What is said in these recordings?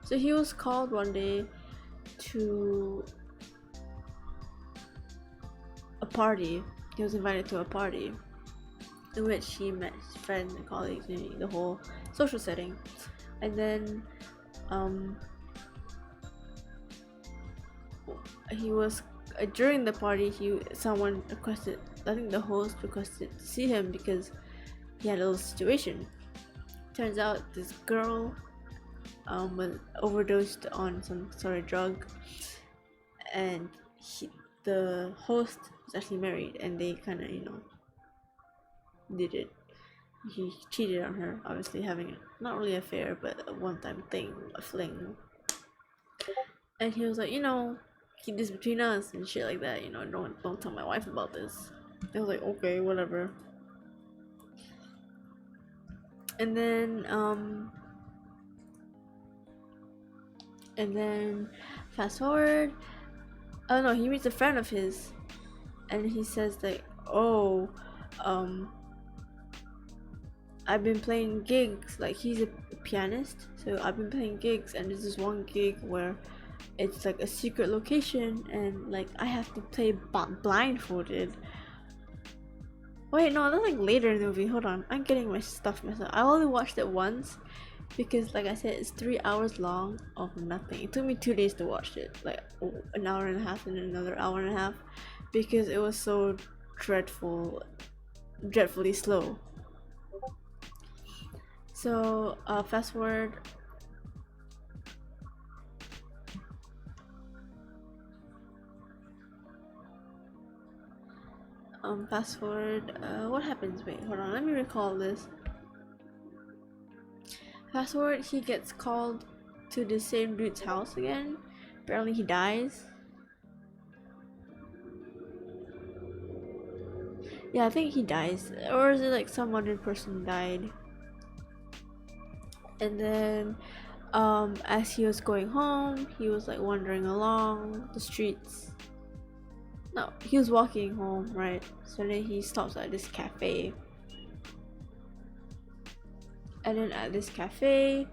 So he was called one day to a party. He was invited to a party in which he met his friends and colleagues and the whole social setting. And then he was during the party, someone requested, I think the host requested to see him because he had a little situation. Turns out this girl was overdosed on some sort of drug, and the host was actually married, and they kind of did it. He cheated on her, obviously having not really an affair, but a one-time thing, a fling. And he was like, keep this between us and shit like that. Don't tell my wife about this. I was like, okay, whatever. And then fast forward. Oh no, he meets a friend of his, and he says like, oh, I've been playing gigs. Like, he's a pianist, so I've been playing gigs, and there's this one gig where it's like a secret location, and like I have to play blindfolded. Wait, no, that's like later in the movie. Hold on, I'm getting my stuff messed up. I only watched it once because, like I said, it's 3 hours long of nothing. It took me 2 days to watch it, like an hour and a half and another hour and a half, because it was so dreadfully slow. So fast forward. What happens? Wait, hold on, let me recall this. Fast forward, he gets called to the same dude's house again. Apparently he dies. Yeah, I think he dies. Or is it like some other person died? And then as he was going home, he was like wandering along the streets. No, he was walking home, right? So then he stops at this cafe. And then at this cafe,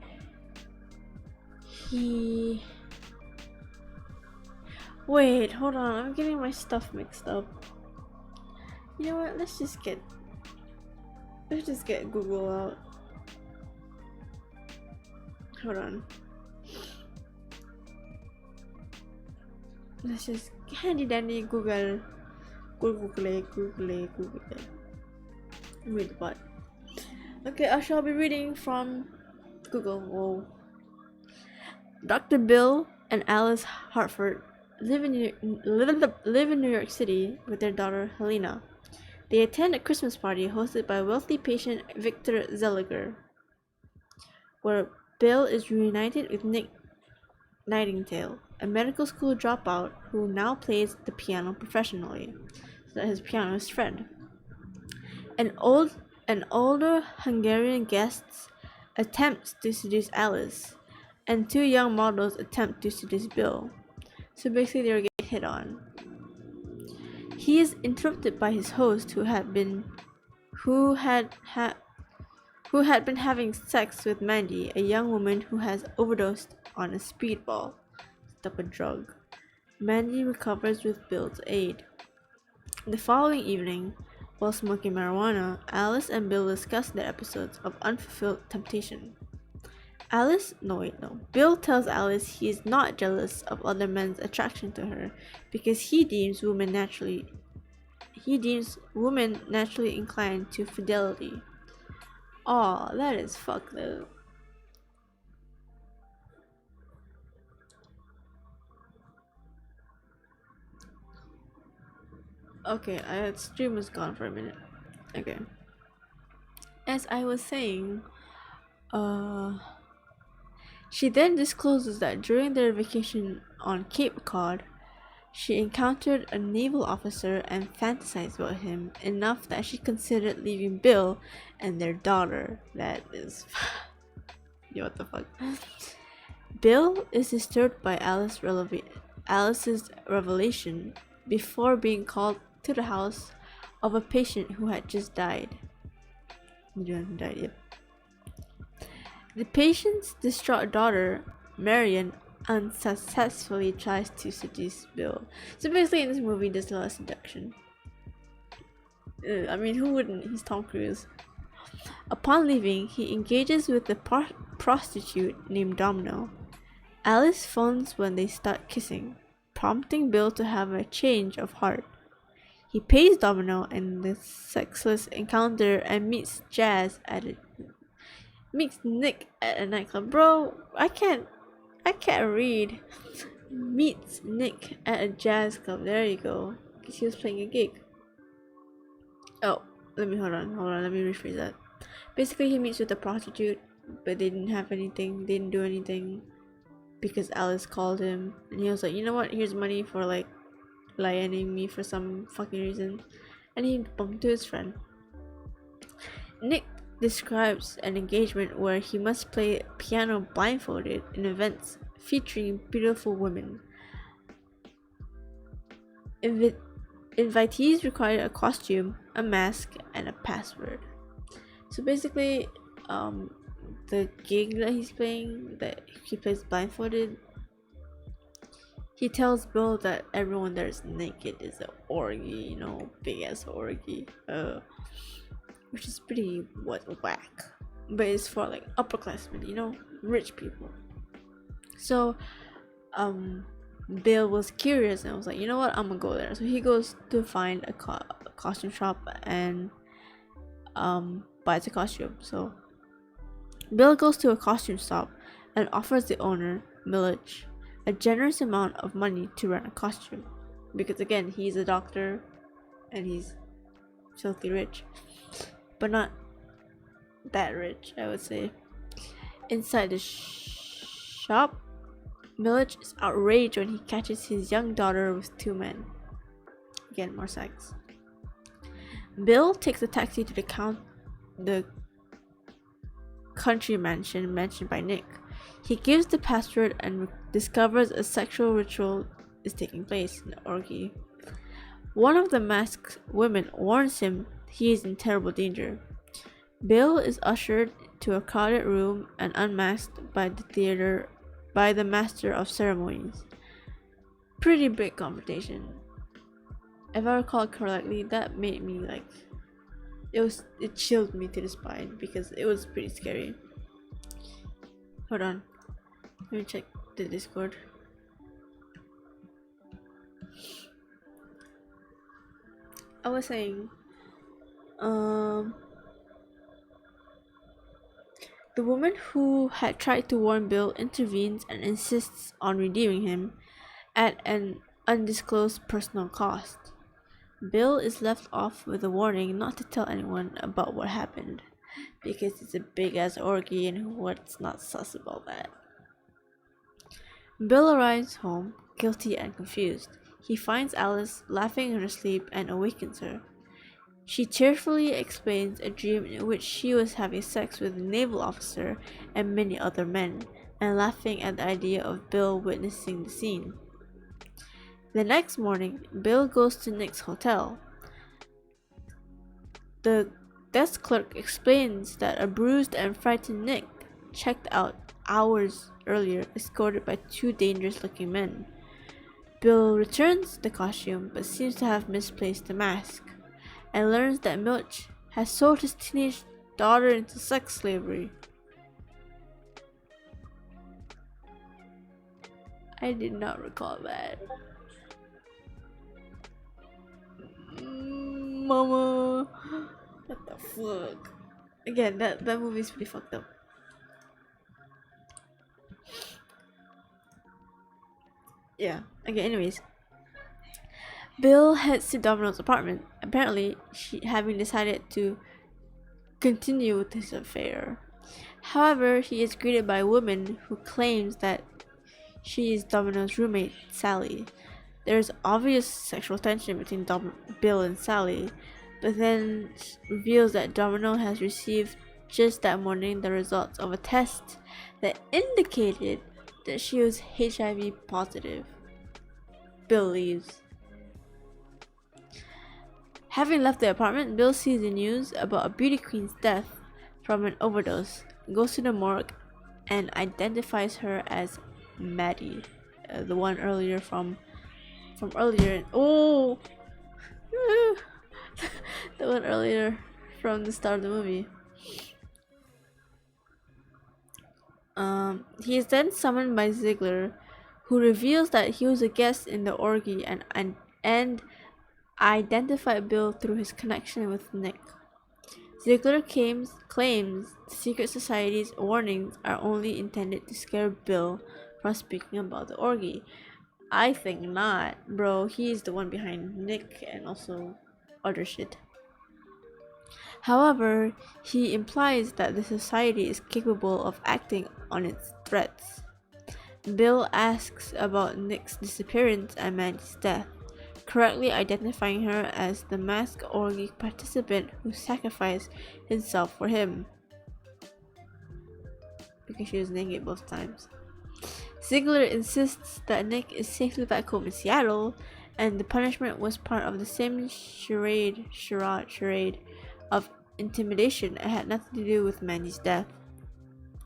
wait, hold on, I'm getting my stuff mixed up. You know what? Let's just get Google out. Hold on. Let's just handy dandy Google. Read what? Okay, I shall be reading from Google. Whoa. Dr. Bill and Alice Hartford live in New York City with their daughter Helena. They attend a Christmas party hosted by wealthy patient Victor Zeliger, where Bill is reunited with Nick Nightingale, a medical school dropout who now plays the piano professionally. So that his pianist friend. An older Hungarian guest attempts to seduce Alice, and 2 young models attempt to seduce Bill. So basically, they're getting hit on. He is interrupted by his host, who had been having sex with Mandy, a young woman who has overdosed on a speedball, type of drug. Mandy recovers with Bill's aid. The following evening, while smoking marijuana, Alice and Bill discuss their episodes of Unfulfilled Temptation. Bill tells Alice he is not jealous of other men's attraction to her because he deems women naturally inclined to fidelity. Aw, that is fucked up. Okay, stream was gone for a minute. Okay. As I was saying, she then discloses that during their vacation on Cape Cod, she encountered a naval officer and fantasized about him enough that she considered leaving Bill and their daughter. That is... Yo, what the fuck? Bill is disturbed by Alice's revelation before being called to the house of a patient who had just died. The patient's distraught daughter Marion unsuccessfully tries to seduce Bill. So basically, in this movie, there's a lot of seduction. I mean, who wouldn't? He's Tom Cruise. Upon leaving, he engages with a prostitute named Domino. Alice phones when they start kissing, prompting Bill to have a change of heart. He pays Domino in the sexless encounter and meets Nick at a nightclub. Bro, I can't read. Meets Nick at a jazz club. There you go. He was playing a gig. Oh, hold on. Let me rephrase that. Basically, he meets with a prostitute, but they didn't have anything. They didn't do anything because Alice called him, and he was like, "You know what? Here's money for like lying me for some fucking reason," and he bumped to his friend. Nick describes an engagement where he must play piano blindfolded in events featuring beautiful women. Invitees require a costume, a mask, and a password. So basically, the gig that he's playing, that he plays blindfolded, he tells Bill that everyone there is naked. Is an orgy, big ass orgy, which is pretty whack. But it's for like upperclassmen, rich people. So, Bill was curious and was like, you know what, I'm gonna go there. So he goes to find a costume shop and buys a costume. So Bill goes to a costume shop and offers the owner, Millich, a generous amount of money to rent a costume, because again, he's a doctor and he's filthy rich, but not that rich, I would say. Inside the shop, Millich is outraged when he catches his young daughter with two men. Again, more sex. Bill takes a taxi to the country mansion mentioned by Nick. He gives the password and discovers a sexual ritual is taking place in the orgy. One of the masked women warns him he is in terrible danger. Bill is ushered to a crowded room and unmasked by the master of ceremonies. Pretty big confrontation. If I recall correctly, that made me it chilled me to the spine because it was pretty scary. Hold on, let me check the Discord. I was saying, the woman who had tried to warn Bill intervenes and insists on redeeming him at an undisclosed personal cost. Bill is left off with a warning not to tell anyone about what happened, because it's a big ass orgy and what's not sus about that. Bill arrives home, guilty and confused. He finds Alice laughing in her sleep and awakens her. She tearfully explains a dream in which she was having sex with a naval officer and many other men, and laughing at the idea of Bill witnessing the scene. The next morning, Bill goes to Nick's hotel. The desk clerk explains that a bruised and frightened Nick checked out hours earlier, escorted by two dangerous-looking men. Bill returns the costume but seems to have misplaced the mask, and learns that Milch has sold his teenage daughter into sex slavery. I did not recall that. Mama, what the fuck? Again, that movie is pretty fucked up. Yeah. Okay. Anyways, Bill heads to Domino's apartment. Apparently, she having decided to continue with his affair. However, he is greeted by a woman who claims that she is Domino's roommate, Sally. There's obvious sexual tension between Bill and Sally, but then reveals that Domino has received just that morning the results of a test that indicated that she was HIV positive. Bill leaves. Having left the apartment, Bill sees the news about a beauty queen's death from an overdose, goes to the morgue, and identifies her as Maddie, the one earlier from earlier. Oh, the one earlier from the start of the movie. He is then summoned by Ziegler, who reveals that he was a guest in the orgy and identified Bill through his connection with Nick. Ziegler claims the secret society's warnings are only intended to scare Bill from speaking about the orgy. I think not, bro. He's the one behind Nick and also other shit. However, he implies that the society is capable of acting on its threats. Bill asks about Nick's disappearance and Mandy's death, correctly identifying her as the masked orgy participant who sacrificed himself for him, because she was naked both times. Ziegler insists that Nick is safely back home in Seattle, and the punishment was part of the same charade of intimidation and had nothing to do with Mandy's death.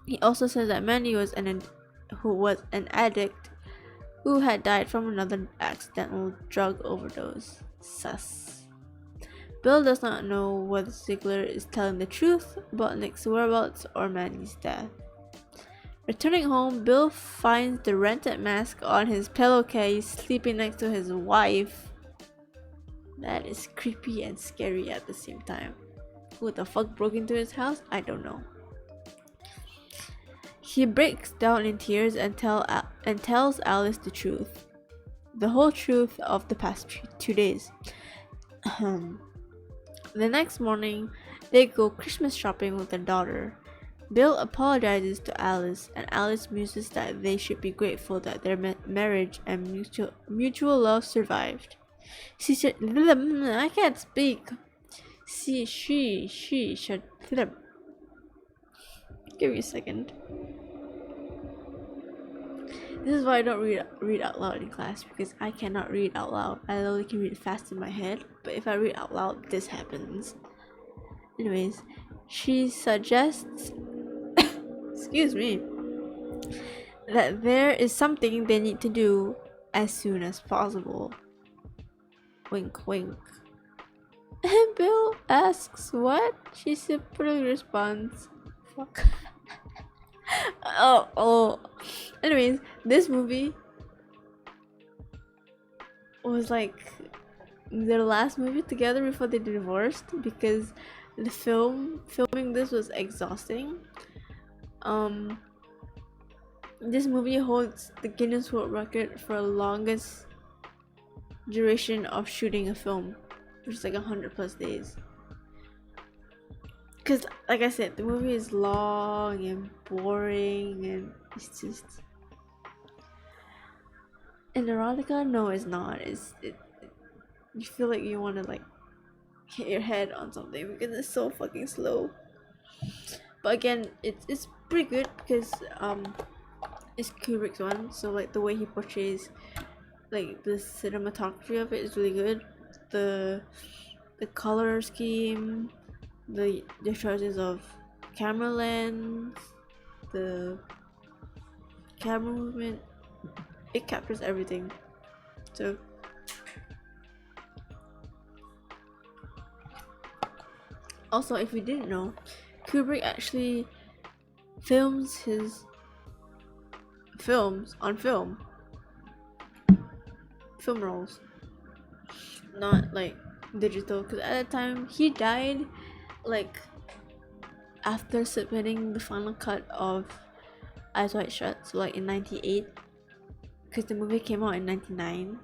He also says that Mandy was an addict who had died from another accidental drug overdose. Sus. Bill does not know whether Ziegler is telling the truth about Nick's whereabouts or Mandy's death. Returning home, Bill finds the rented mask on his pillowcase, sleeping next to his wife. That is creepy and scary at the same time. Who the fuck broke into his house? I don't know. He breaks down in tears and tells Alice the truth. The whole truth of the past 2 days. The next morning, they go Christmas shopping with their daughter. Bill apologizes to Alice, and Alice muses that they should be grateful that their marriage and mutual love survived. She said, I can't speak. She should. Give me a second. This is why I don't read out loud in class, because I cannot read out loud. I only can read fast in my head, but if I read out loud, this happens. Anyways, she suggests, excuse me, that there is something they need to do as soon as possible. Wink, wink. And Bill asks what? She simply responds, fuck. oh. Anyways, this movie was like their last movie together before they divorced, because the filming this was exhausting. This movie holds the Guinness World Record for longest duration of shooting a film, which is like 100+ days. Because, like I said, the movie is long and boring, and it's just. And erotica? No, it's not. You feel like you want to like hit your head on something because it's so fucking slow. But again, it's pretty good because it's Kubrick's one, so like the way he portrays like the cinematography of it is really good. The color scheme, the choices of camera lens, the camera movement, it captures everything. So also, if you didn't know, Kubrick actually films his films on film rolls, not like digital, because at that time he died like after submitting the final cut of Eyes Wide Shut, so like in 98, because the movie came out in 99.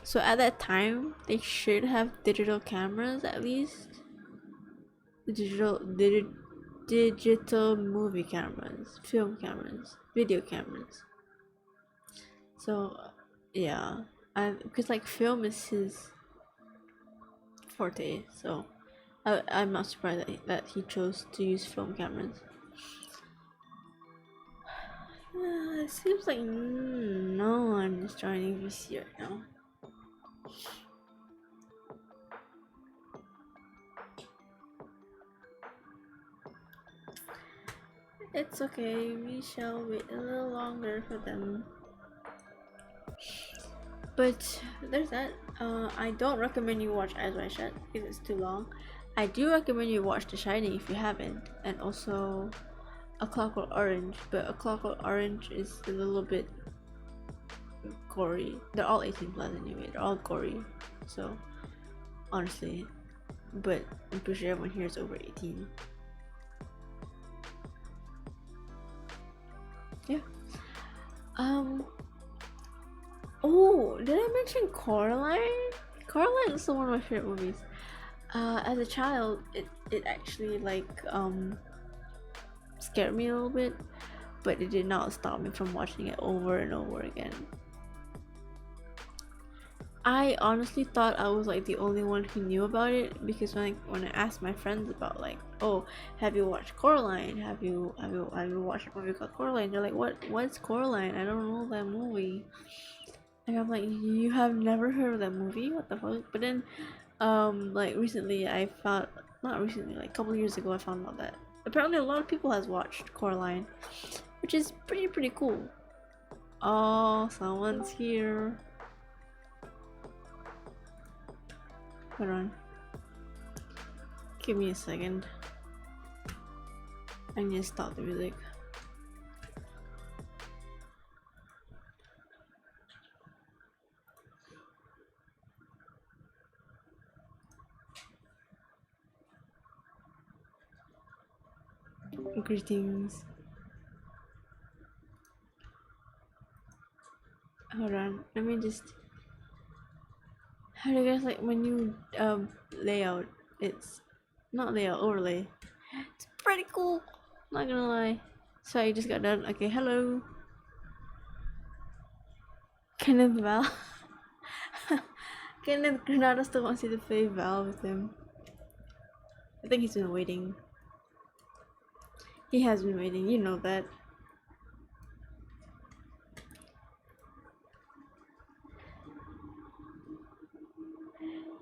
So at that time they should have digital cameras, at least digital movie cameras, film cameras, video cameras. So yeah, because like film is his forte, so I'm not surprised that he chose to use film cameras. It seems like no one is joining VC right now. It's okay, we shall wait a little longer for them. But there's that. I don't recommend you watch Eyes Wide Shut because it's too long. I do recommend you watch The Shining if you haven't, and also A Clockwork Orange. But A Clockwork Orange is a little bit gory. They're all 18 plus anyway. They're all gory. So honestly, but I'm pretty sure everyone here is over 18. Yeah. Oh, did I mention Coraline? Coraline is also one of my favorite movies. As a child, it actually scared me a little bit, but it did not stop me from watching it over and over again. I honestly thought I was like the only one who knew about it because when I asked my friends about like, oh, have you watched Coraline? Have you watched a movie called Coraline? They're like, what's Coraline? I don't know that movie. And I'm like, you have never heard of that movie? What the fuck? But then, like recently, not recently, like a couple years ago, I found out that apparently a lot of people has watched Coraline, which is pretty cool. Oh, someone's here. Hold on. Give me a second. I need to stop the music. Greetings. Hold on. Let me just. How do you guys like my new layout? It's not layout, overlay. It's pretty cool. Not gonna lie. Sorry, I just got done. Okay, hello. Kenneth Val. Kenneth Granada still wants you to play Val with him. I think he's been waiting. He has been waiting, you know that.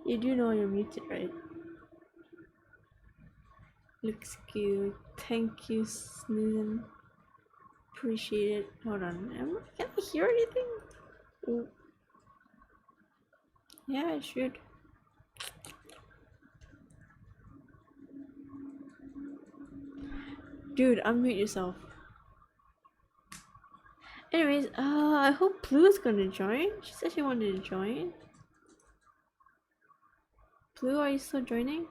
You do know you're muted, right? Looks cute. Thank you, Snoozin. Appreciate it. Hold on. Can I hear anything? Ooh. Yeah, I should. Dude, unmute yourself. Anyways, I hope Blue is gonna join. She said she wanted to join. Blue, are you still joining?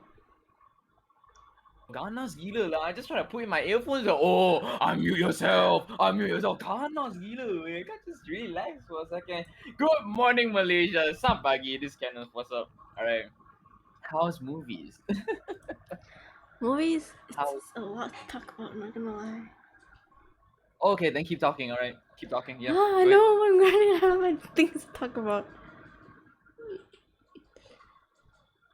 Ghana's gila lah. I just try to put in my earphones. Oh, unmute yourself. Unmute yourself. Ghana's gila. I can't just relax for a second. Good morning, Malaysia. Sam pagi. This Kenneth. What's up? All right. How's movies? Movies? It's How? a lot to talk about, I'm not gonna lie. Okay, then keep talking. All right, keep talking. Yeah. I Good. know, I'm running out of things to talk about.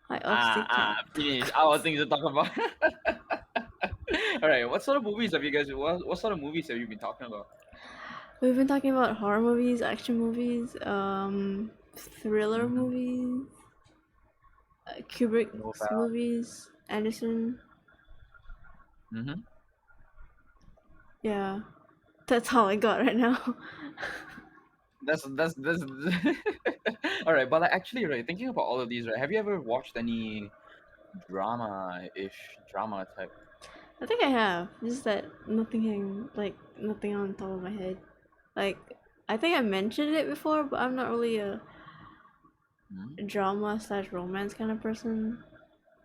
I obviously can't. Finish. Our things to talk about. All right. What sort of movies have you guys? What sort of movies have you been talking about? We've been talking about horror movies, action movies, thriller Mhm. movies, Kubrick's Novel. movies, Anderson. Mm-hmm. Yeah, that's all I got right now. That's all right. But like, actually, right, thinking about all of these, right, have you ever watched any drama type? I think I have. Just that nothing on top of my head. Like I think I mentioned it before, but I'm not really a Hmm? drama slash romance kind of person.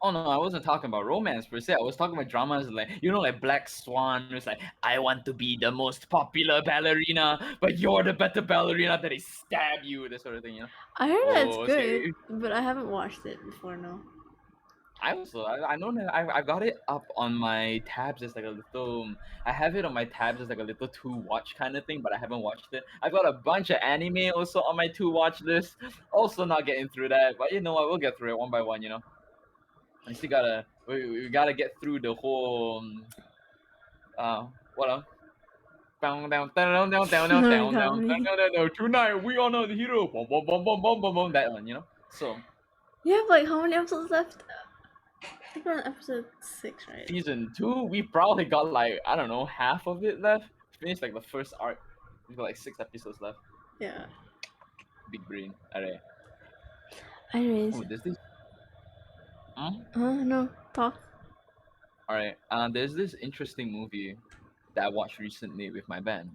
Oh no, I wasn't talking about romance per se. I was talking about dramas like, like Black Swan. It's like, I want to be the most popular ballerina, but you're the better ballerina that they stab you, this sort of thing. I heard that it's Oh, good, see, but I haven't watched it before. No. I know that I got it up on my tabs as like a little. I have it on my tabs as like a little to watch kind of thing, but I haven't watched it. I've got a bunch of anime also on my to watch list. Also not getting through that, but you know what? We'll get through it one by one. We still gotta we gotta get through the whole what down down down down down down You down got down me. down down. Tonight we honor the hero. Boom, boom, boom, boom, boom, boom, boom, that one. So You have like how many episodes left? I think we're on episode 6, right? Season 2, we probably got like, I don't know, half of it left. Finished like the first arc. We've got like 6 episodes left. Yeah. Big brain. Alright. Anyways. Oh, there's this. No, talk. Alright. There's this interesting movie that I watched recently with my band.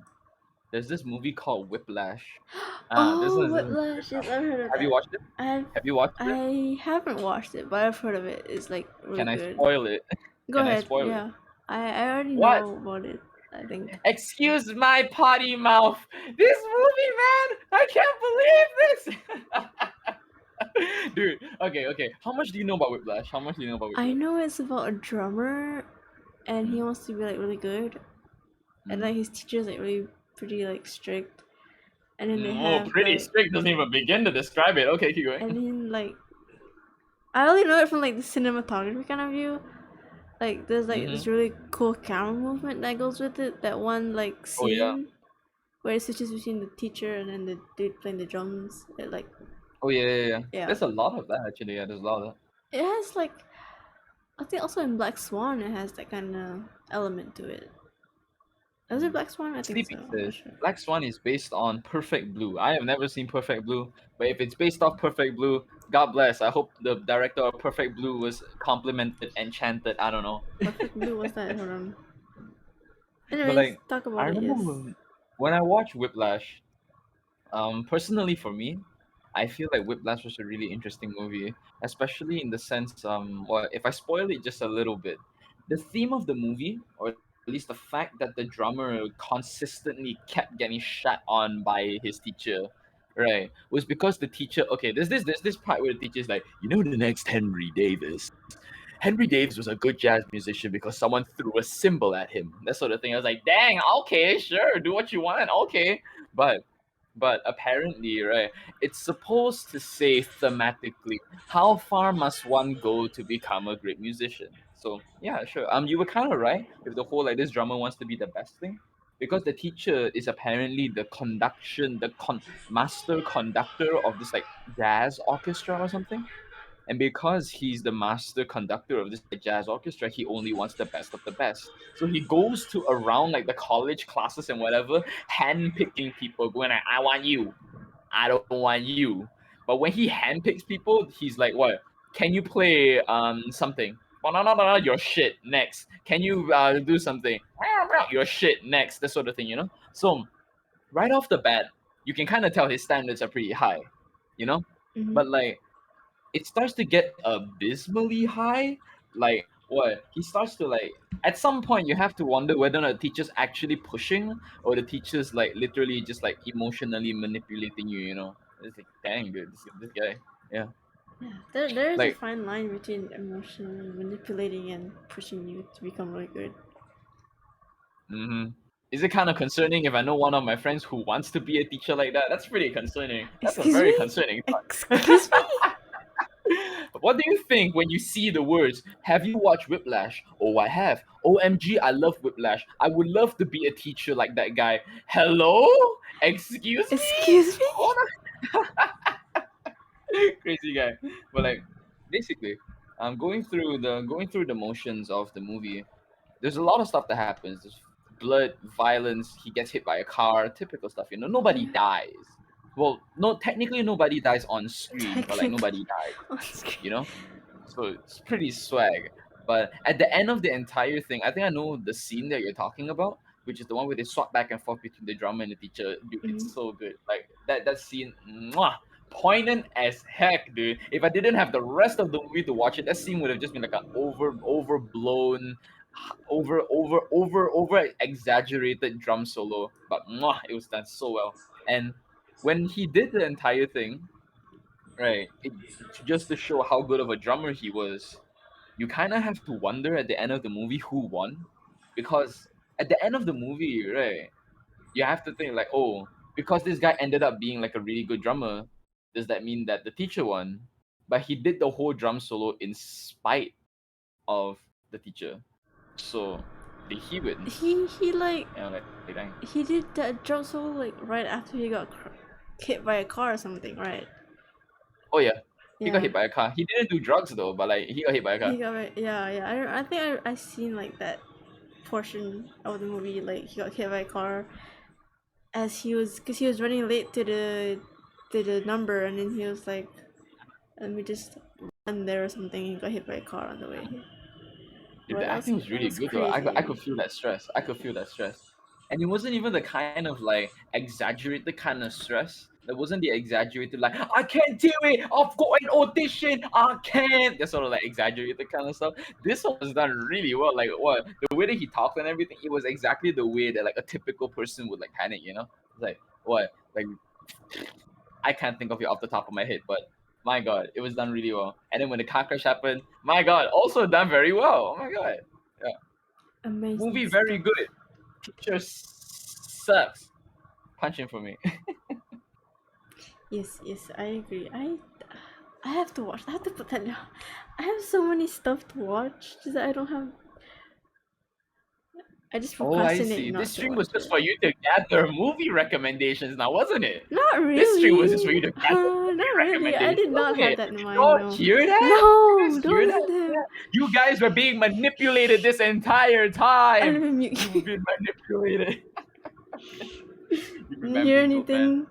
There's this movie called Whiplash. This Oh, one is Whiplash. Yes, I've heard of Have that. you watched it? I've, Have you watched it? I haven't watched it, but I've heard of it. It's like really Can I good. spoil it? Go Can I ahead. spoil it? Yeah. I already What? know about it, I think. Excuse my potty mouth. This movie, man, I can't believe this. Dude, okay. How much do you know about Whiplash? How much do you know about Whiplash? I know it's about a drummer and he wants to be like really good. And like his teacher's like really pretty like strict. And then they have pretty like, strict doesn't even begin to describe it. Okay, keep going. and then like I only know it from like the cinematography kind of view. Like there's like this really cool camera movement that goes with it. That one like scene where it switches between the teacher and then the dude playing the drums. It like Yeah. Yeah. There's a lot of that actually. Yeah, there's a lot of that. it has like I think also in Black Swan it has that kind of element to it. Is it Black Swan? I think Sleepy so. I'm not says sure. Black Swan is based on Perfect Blue. I have never seen Perfect Blue, but if it's based off Perfect Blue, God bless. I hope the director of Perfect Blue was complimented, enchanted. I don't know. Perfect Blue, what's that? Hold on. Anyways, But like, talk about I it. remember Yes. when I watched Whiplash. Personally for me, I feel like Whiplash was a really interesting movie, especially in the sense, well, if I spoil it just a little bit, the theme of the movie, or at least the fact that the drummer consistently kept getting shat on by his teacher, right, was because the teacher. Okay, there's this part where the teacher's like, you know, the next Henry Davis. Henry Davis was a good jazz musician because someone threw a cymbal at him. That sort of thing. I was like, dang, okay, sure, do what you want, okay, but apparently, right, it's supposed to say thematically, how far must one go to become a great musician? So yeah, sure. You were kind of right with the whole like this drummer wants to be the best thing, because the teacher is apparently the master conductor of this like jazz orchestra or something. And because he's the master conductor of this jazz orchestra, he only wants the best of the best. So he goes to around like the college classes and whatever, handpicking people, going like, I want you. I don't want you. But when he handpicks people, he's like, what? Can you play something? No, you're shit. Next. Can you do something? You're shit. Next. That sort of thing, you know? So right off the bat, you can kind of tell his standards are pretty high, you know? Mhm. But like it starts to get abysmally high. Like what? He starts to like at some point you have to wonder whether or not the teacher's actually pushing or the teacher's like literally just like emotionally manipulating you, you know? It's like dang dude, this guy. Yeah. Yeah, there is a Like fine line between emotionally manipulating and pushing you to become really good. is it kind of concerning if I know one of my friends who wants to be a teacher like that? That's pretty concerning. That's Excuse a very me? concerning thought. Excuse me? What do you think when you see the words, have you watched Whiplash? Oh, I have. OMG, I love Whiplash. I would love to be a teacher like that guy. Hello? Excuse me? Excuse me? Hold on. Crazy guy. But like, basically, going through the motions of the movie. There's a lot of stuff that happens. There's blood, violence. He gets hit by a car. Typical stuff. You know, nobody dies. Well, no, technically nobody dies on screen, but like nobody dies. On screen. You know, so it's pretty swag. But at the end of the entire thing, I think I know the scene that you're talking about, which is the one where they swap back and forth between the drummer and the teacher. Dude, it's so good. Like that scene, mwah, poignant as heck, dude. If I didn't have the rest of the movie to watch it, that scene would have just been like an overblown, over exaggerated drum solo. But mwah, it was done so well. And when he did the entire thing, right, just to show how good of a drummer he was, you kind of have to wonder at the end of the movie who won, because at the end of the movie, right, you have to think like, oh, because this guy ended up being like a really good drummer, does that mean that the teacher won? But he did the whole drum solo in spite of the teacher, so did he win? He like And I'm like, dang. he did that drum solo like right after he got hit by a car or something, right? Oh yeah, He got Yeah. hit by a car. He didn't do drugs though, but like he got hit by a He car. got it. Yeah, yeah. I think I seen like that portion of the movie. Like he got hit by a car as cause he was running late to the number, and then he was like, let me just run there or something. He got hit by a car on the way. Dude, Bro, the acting was that really was good though. I crazy. could feel that stress. I could feel that stress. And it wasn't even the kind of like exaggerated kind of stress. It wasn't the exaggerated like I can't do it. I've got an audition. I can't. That sort of like exaggerated kind of stuff. This one was done really well. Like what the way that he talked and everything. It was exactly the way that like a typical person would like panic. You know, it's like what like I can't think of it off the top of my head, but my god, it was done really well. And then when the car crash happened, my god, also done very well. Oh my god. Yeah. Amazing Movie very stuff. good. Teacher sucks. Punching for me. Yes, yes, I agree. I have to watch. I have to put that down. I have so many stuff to watch just that I don't have. I just Oh, I procrastinate see. This not to stream was watch just it. for you to gather movie recommendations now, wasn't it? Not This stream was just really. for you to gather movie Not really. I recommendations, did not wasn't have it? that in Did you mind. not No. hear that? You No. guys Don't hear that? listen to him. Yeah. You guys were being manipulated this entire I time. didn't mute. You've been manipulated. You Didn't hear bamboozled, man. anything.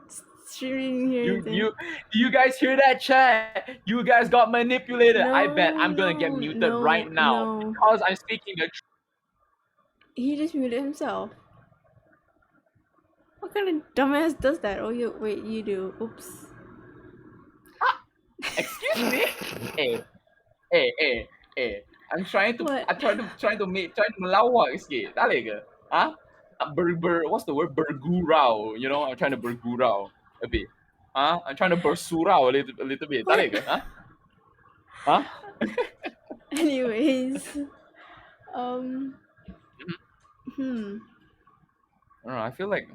Streaming. Didn't hear anything. You guys hear that chat? You guys got manipulated. I bet No. I'm gonna get No. muted right No. now No. because I'm speaking the truth. He just muted himself. What kind of dumbass does that? Oh, you wait. You do. Oops. Excuse me? Hey, hey. I'm trying to What? trying to melawak sikit. Tak boleh ke? Huh? What's the word? Bergurau. You know, I'm trying to bergurau a bit. Huh? I'm trying to bersurau a little bit. Tak What? boleh ke? Huh? Huh? Anyways. Um. Hmm. I don't know. I feel like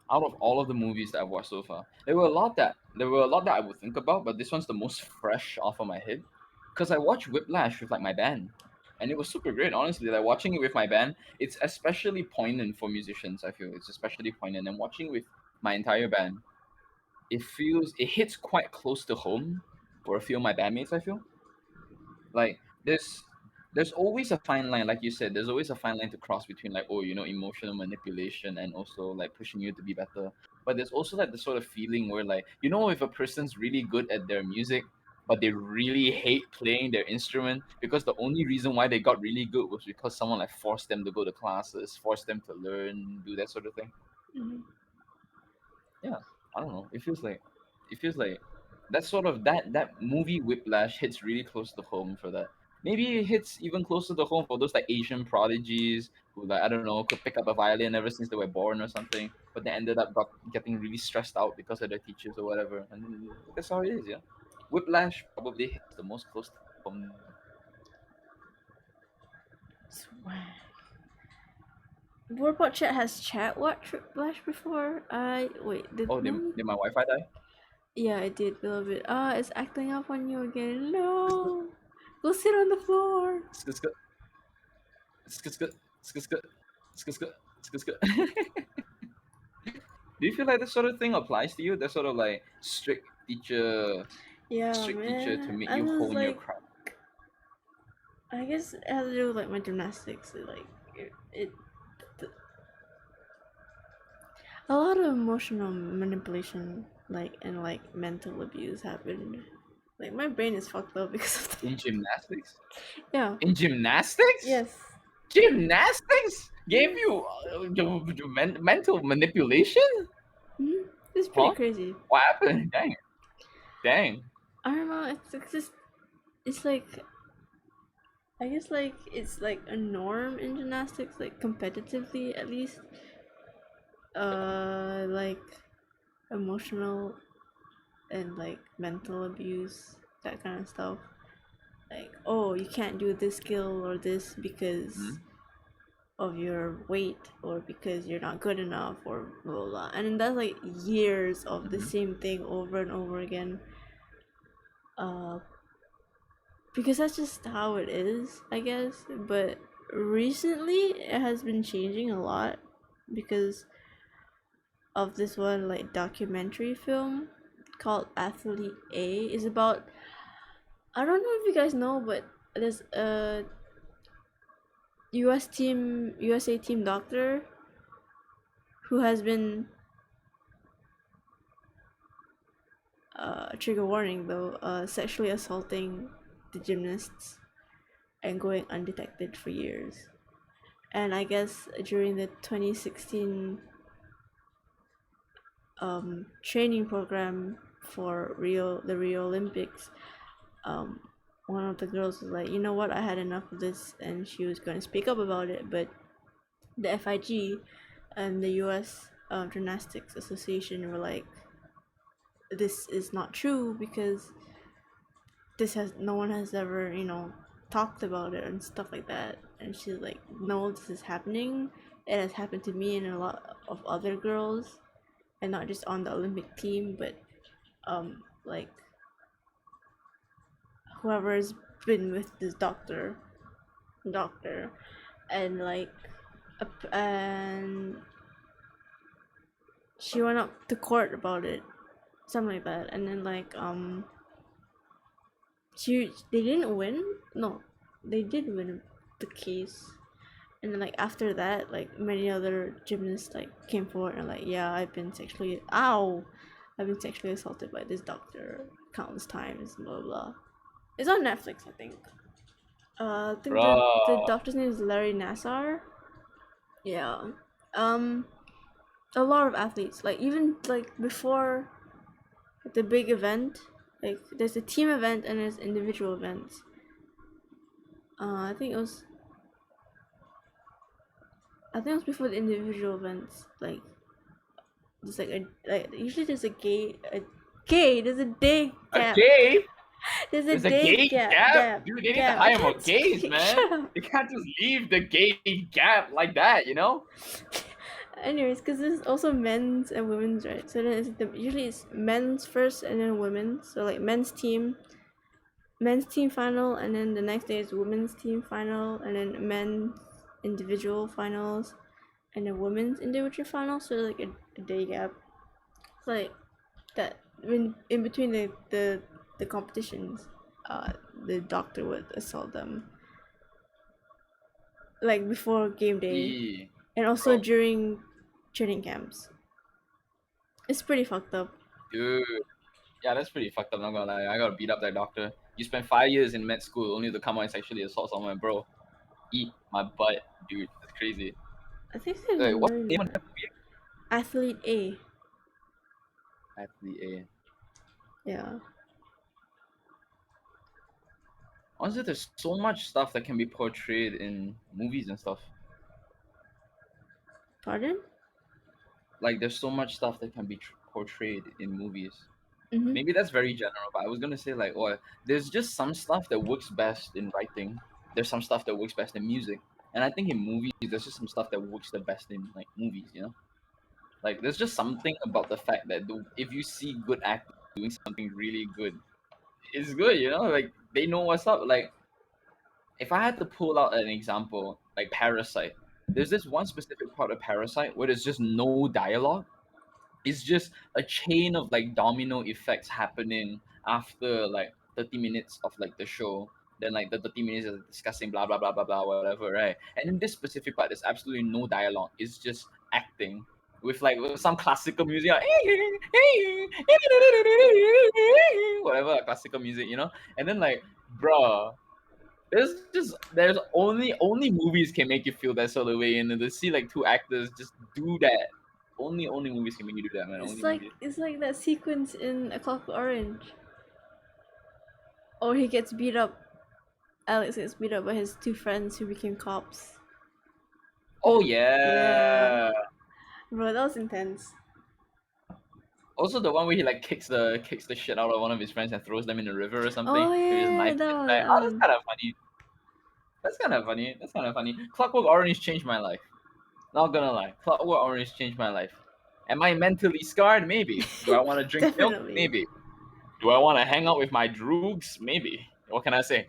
out of all of the movies that I've watched so far, there were a lot that I would think about, but this one's the most fresh off of my head. Because I watched Whiplash with like my band, and it was super great. Honestly, like watching it with my band, it's especially poignant for musicians. I feel it's especially poignant, and watching with my entire band, it hits quite close to home for a few of my bandmates. I feel like there's always a fine line, like you said, there's always a fine line to cross between like, oh, emotional manipulation and also like pushing you to be better. But there's also like the sort of feeling where like, if a person's really good at their music but they really hate playing their instrument because the only reason why they got really good was because someone like forced them to go to classes, forced them to learn, do that sort of thing. Mhm. Yeah, I don't know, it feels like that sort of that movie Whiplash hits really close to home for that. Maybe it hits even closer to home for those like Asian prodigies who, like, I don't know, could pick up a violin ever since they were born or something, but they ended up getting really stressed out because of their teachers or whatever, and that's how it is. Yeah, Whiplash probably hits the most close to home. Swag. Boardbot Chat has chat watch Flash before. I wait. Did Oh, did, no? did my Wi-Fi die? Yeah, I did a little bit. Ah, it's acting up on you again. No, go sit on the floor. Skit, skit, skit, skit, skit, skit, skit, skit, skit, skit. Do you feel like this sort of thing applies to you? That sort of like Yeah, strict teacher to man. make I you was hone your like, craft. I guess it has to do with like my gymnastics. It th- a lot of emotional manipulation, like and like mental abuse happened. Like my brain is fucked up because of that. In gymnastics? Yeah. In gymnastics? Yes. Gymnastics gave Yes. you mental manipulation? It's pretty Huh? crazy. What happened? Dang. I don't know. It's just it's like I guess like it's like a norm in gymnastics, like competitively at least. Like emotional and like mental abuse, that kind of stuff. Like, oh, you can't do this skill or this because Hmm? of your weight or because you're not good enough or blah blah blah. And then that's like years of the Hmm. same thing over and over again. Uh, because that's just how it is, I guess. But recently, it has been changing a lot because of this one like documentary film called Athlete A. Is about I don't know if you guys know, but there's a USA team doctor who has been trigger warning though, sexually assaulting the gymnasts and going undetected for years. And I guess during the 2016 training program for the Rio Olympics, um, one of the girls was like, you know what, I had enough of this, and she was going to speak up about it, but the FIG and the US Gymnastics Association were like, this is not true because no one has ever, talked about it and stuff like that. And she's like, no, this is happening. It has happened to me and a lot of other girls, and not just on the Olympic team, but like whoever's been with this doctor, and like, and she went up to court about it, something like that, and then like they didn't win. No, they did win the case, and then like after that, like many other gymnasts like came forward and like, yeah, I've been sexually assaulted by this doctor countless times, blah blah blah. It's on Netflix, I think. I think the Bro. doctor's name is Larry Nassar. Yeah. Um, a lot of athletes, like even like before the big event, like there's a team event and there's individual events. I think it was before the individual events. Like there's like usually there's a day A gap. gay? There's a There's a day gay gap? Dude, they need to gap. I hire more can't gays, speak. man. Shut up. They can't just leave the gay gap like that, you know? Anyways, because there's also men's and women's, right? So then usually it's men's first and then women's. So like men's team final, and then the next day is women's team final, and then men's individual finals, and then women's individual finals. So like a day gap. It's like that in between the competitions, the doctor would assault them, like before game day, Eee, and also bro. during training camps. It's pretty fucked up. Dude. Yeah, that's pretty fucked up, not gonna lie. I gotta beat up that doctor. You spent 5 years in med school only to come out and sexually assault someone, bro. Eat my butt, dude. That's crazy. I think they Wait, what's learn the name of that. Athlete A. that movie? Yeah. Honestly, there's so much stuff that can be portrayed in movies and stuff. Pardon? Like, there's so much stuff that can be portrayed in movies. Mm-hmm. Maybe that's very general, but I was gonna say like, oh, there's just some stuff that works best in writing. There's some stuff that works best in music, and I think in movies, there's just some stuff that works the best in like movies. You know, like there's just something about the fact that if you see good actors doing something really good, it's good. You know, like they know what's up. Like if I had to pull out an example, like Parasite, there's this one specific part of Parasite where there's just no dialogue. It's just a chain of like domino effects happening after like 30 minutes of like the show. Then like the 30 minutes of discussing blah blah blah blah blah whatever, right? And in this specific part, there's absolutely no dialogue. It's just acting with some classical music, like, whatever classical music, you know. And then like, bruh, there's only movies can make you feel that sort of way, and to see like two actors just do that. Only movies can make you do that, man. Only movies. It's like that sequence in A Clockwork Orange. Or he gets beat up. Alex gets beat up by his two friends who became cops. Oh Yeah. yeah. Bro, that was intense. Also the one where he like kicks the shit out of one of his friends and throws them in the river or something. Oh With his yeah, knife. that It's one. like, oh, that's kind of funny. That's kind of funny. Clockwork Orange changed my life. Not gonna lie. Clockwork Orange changed my life. Am I mentally scarred? Maybe. Do I want to drink milk? Definitely. Maybe. Do I want to hang out with my droogs? Maybe. What can I say?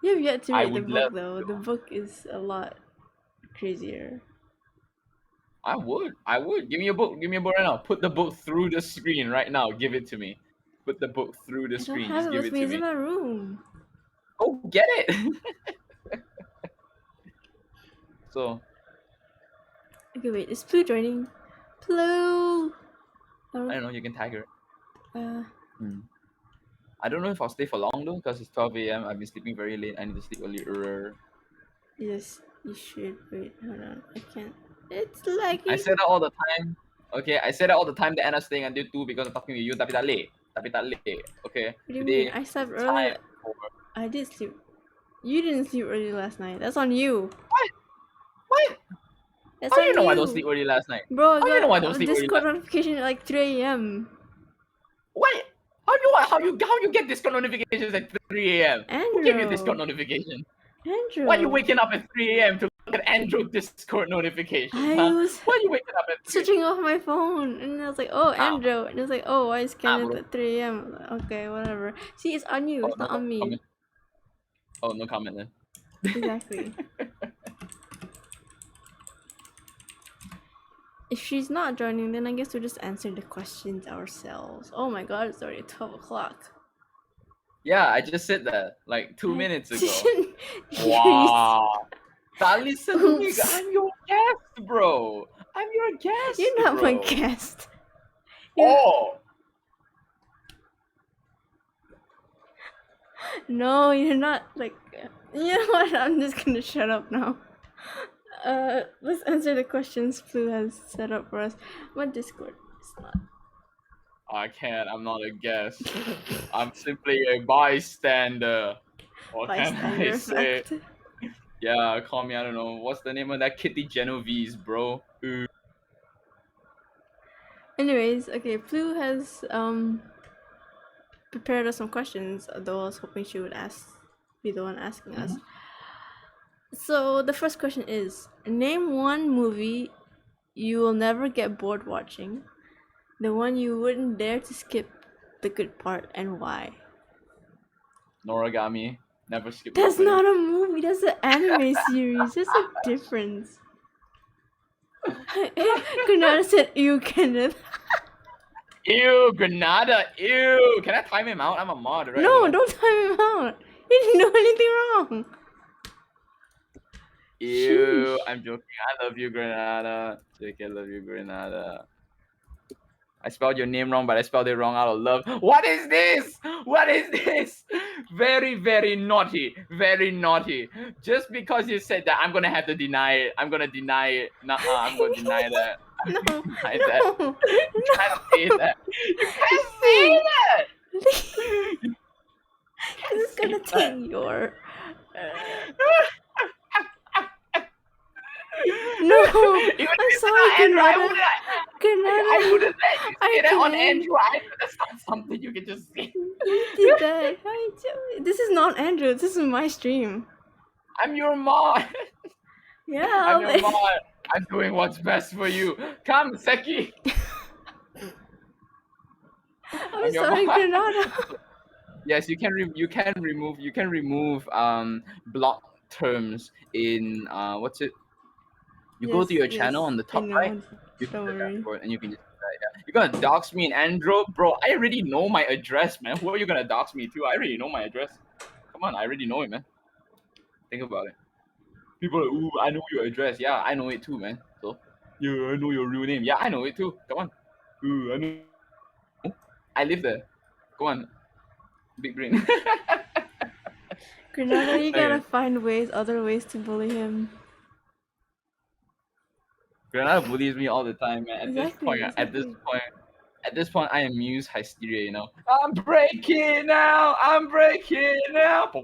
You have yet to I read the would book love though. to. The book is a lot crazier. I would. Give me a book. Give me a book right now. Put the book through the screen right now. Give it to me. put the book through the I don't screen. have Just it give with it me. to It's in me. my room. Go get it. So Okay, wait. Is Blue joining? Blue. I don't know. You can tag her. Uh, I don't know if I'll stay for long though, because it's 12 a.m. I've been sleeping very late. I need to sleep earlier. yes, you should. Wait, hold on. I can't. It's laggy. I say that all the time. Okay, I say that all the time. The end of staying until 2 because I'm talking to you. Tapi tak late. Tapi tak late. Okay. What do you Today mean? I slept it's early. time for I did sleep. You didn't sleep early last night. That's on you. what? That's How on you know I don't sleep early last night? Bro, I How you know I got don't a sleep early Discord last night? notification at like 3 a.m. What? How you get Discord notifications at 3 a.m.? Who gave you Discord Andrew. notification? Andrew. Why are you waking up at 3 a.m. to look at Andrew Discord notifications, I huh? was Why are you waking up at 3? switching off my phone and I was like, oh, How? Andrew. And it was like, oh, why is Kenneth bro. at 3 a.m.? I'm like, okay, whatever. See, it's on you. Oh, It's no not on me. comment. Oh, no comment then. Exactly. If she's not joining, then I guess we'll just answer the questions ourselves. Oh my god, it's already 12 o'clock. Yeah, I just said that like 2 minutes ago. Didn't hear you Wow. Don't listen to me. Oops. I'm your guest, bro. I'm your guest. You're not bro. my guest. You- Oh. No, you're not like. You know what? I'm just gonna shut up now. Let's answer the questions Flu has set up for us. What Discord? It's not. I can't. I'm not a guest. I'm simply a bystander. What can I Bystander say? effect. Yeah, call me. I don't know. What's the name of that Kitty Genovese, bro? Anyways, okay, Flu has prepared us some questions, though I was hoping she would be the one asking us. So the first question is, name one movie you will never get bored watching, the one you wouldn't dare to skip the good part, and why. Noragami. Never skip. That's the not a movie, that's an anime series. There's a difference. Granada said, ew, Kenneth. Ew, Granada. Ew. Can I time him out? I'm a mod, right? No, don't time him out. He didn't do anything wrong. Ew. Sheesh. I'm joking. I love you, Granada. JK, I love you, Granada. I spelled your name wrong, but I spelled it wrong out of love. What is this? What is this? Very, very naughty. Very naughty. Just because you said that, I'm gonna have to deny it. I'm gonna deny it. Nuh-uh, I'm gonna deny that. I'm No, gonna deny that. no, You can't say that. You can't say that. This is gonna take your. No, I'm sorry, Granada. I wouldn't let you say that on did. Andrew. That's not something you can just say. You did that. This is not Andrew. This is my stream. I'm your mod. Yeah. I'm your mod. I'm doing what's best for you. Come, Seki. I'm your sorry, mod. Granada. Yes, you can remove block terms in what's it? You go to your channel on the top right. You Don't hit the worry. dashboard and you can just do that. Yeah. You're gonna dox me in Andro, bro. I already know my address, man. Who are you gonna dox me to? I already know my address. Come on, I already know it, man. Think about it. People are, ooh, I know your address. Yeah, I know it too, man. So, yeah, I know your real name. Yeah, I know it too. Come on. Ooh, I know. I live there. Come on. Big brain. Granada, you gotta Okay. find other ways to bully him. Granada bullies me all the time, man. Exactly. At this point, I am Muse hysteria, you know. I'm breaking now. I'm breaking now. There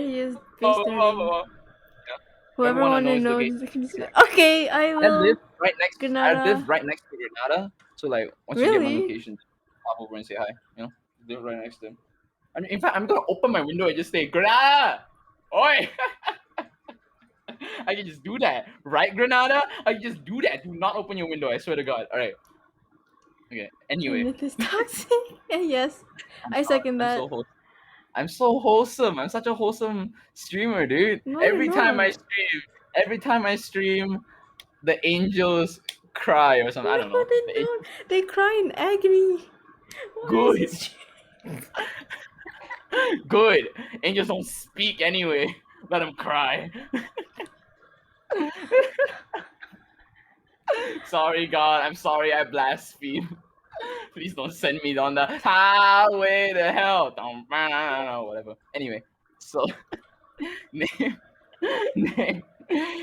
he is, face turning. Whoever Everyone wanna knows know, the okay, I I will. live right next. I Granada. live right next to Granada. So like, once you get my Really? location, pop over and say hi. You know, live right next to him. I mean, in fact, I'm gonna open my window and just say Granada. Oi! I can just do that, right, Granada? I can just do that. Do not open your window. I swear to God. All right. Okay. Anyway, Kenneth is toxic. Yes, I second that. I'm so wholesome. I'm such a wholesome streamer, dude. No, every you're time not. I stream, the angels cry or something. I don't No, know. they don't. They cry in agony. Why is Good. this? Good. Angels don't speak anyway. Let them cry. Sorry, God. I'm sorry I blaspheme. Please don't send me on the highway to hell. Whatever. Anyway, so name, name,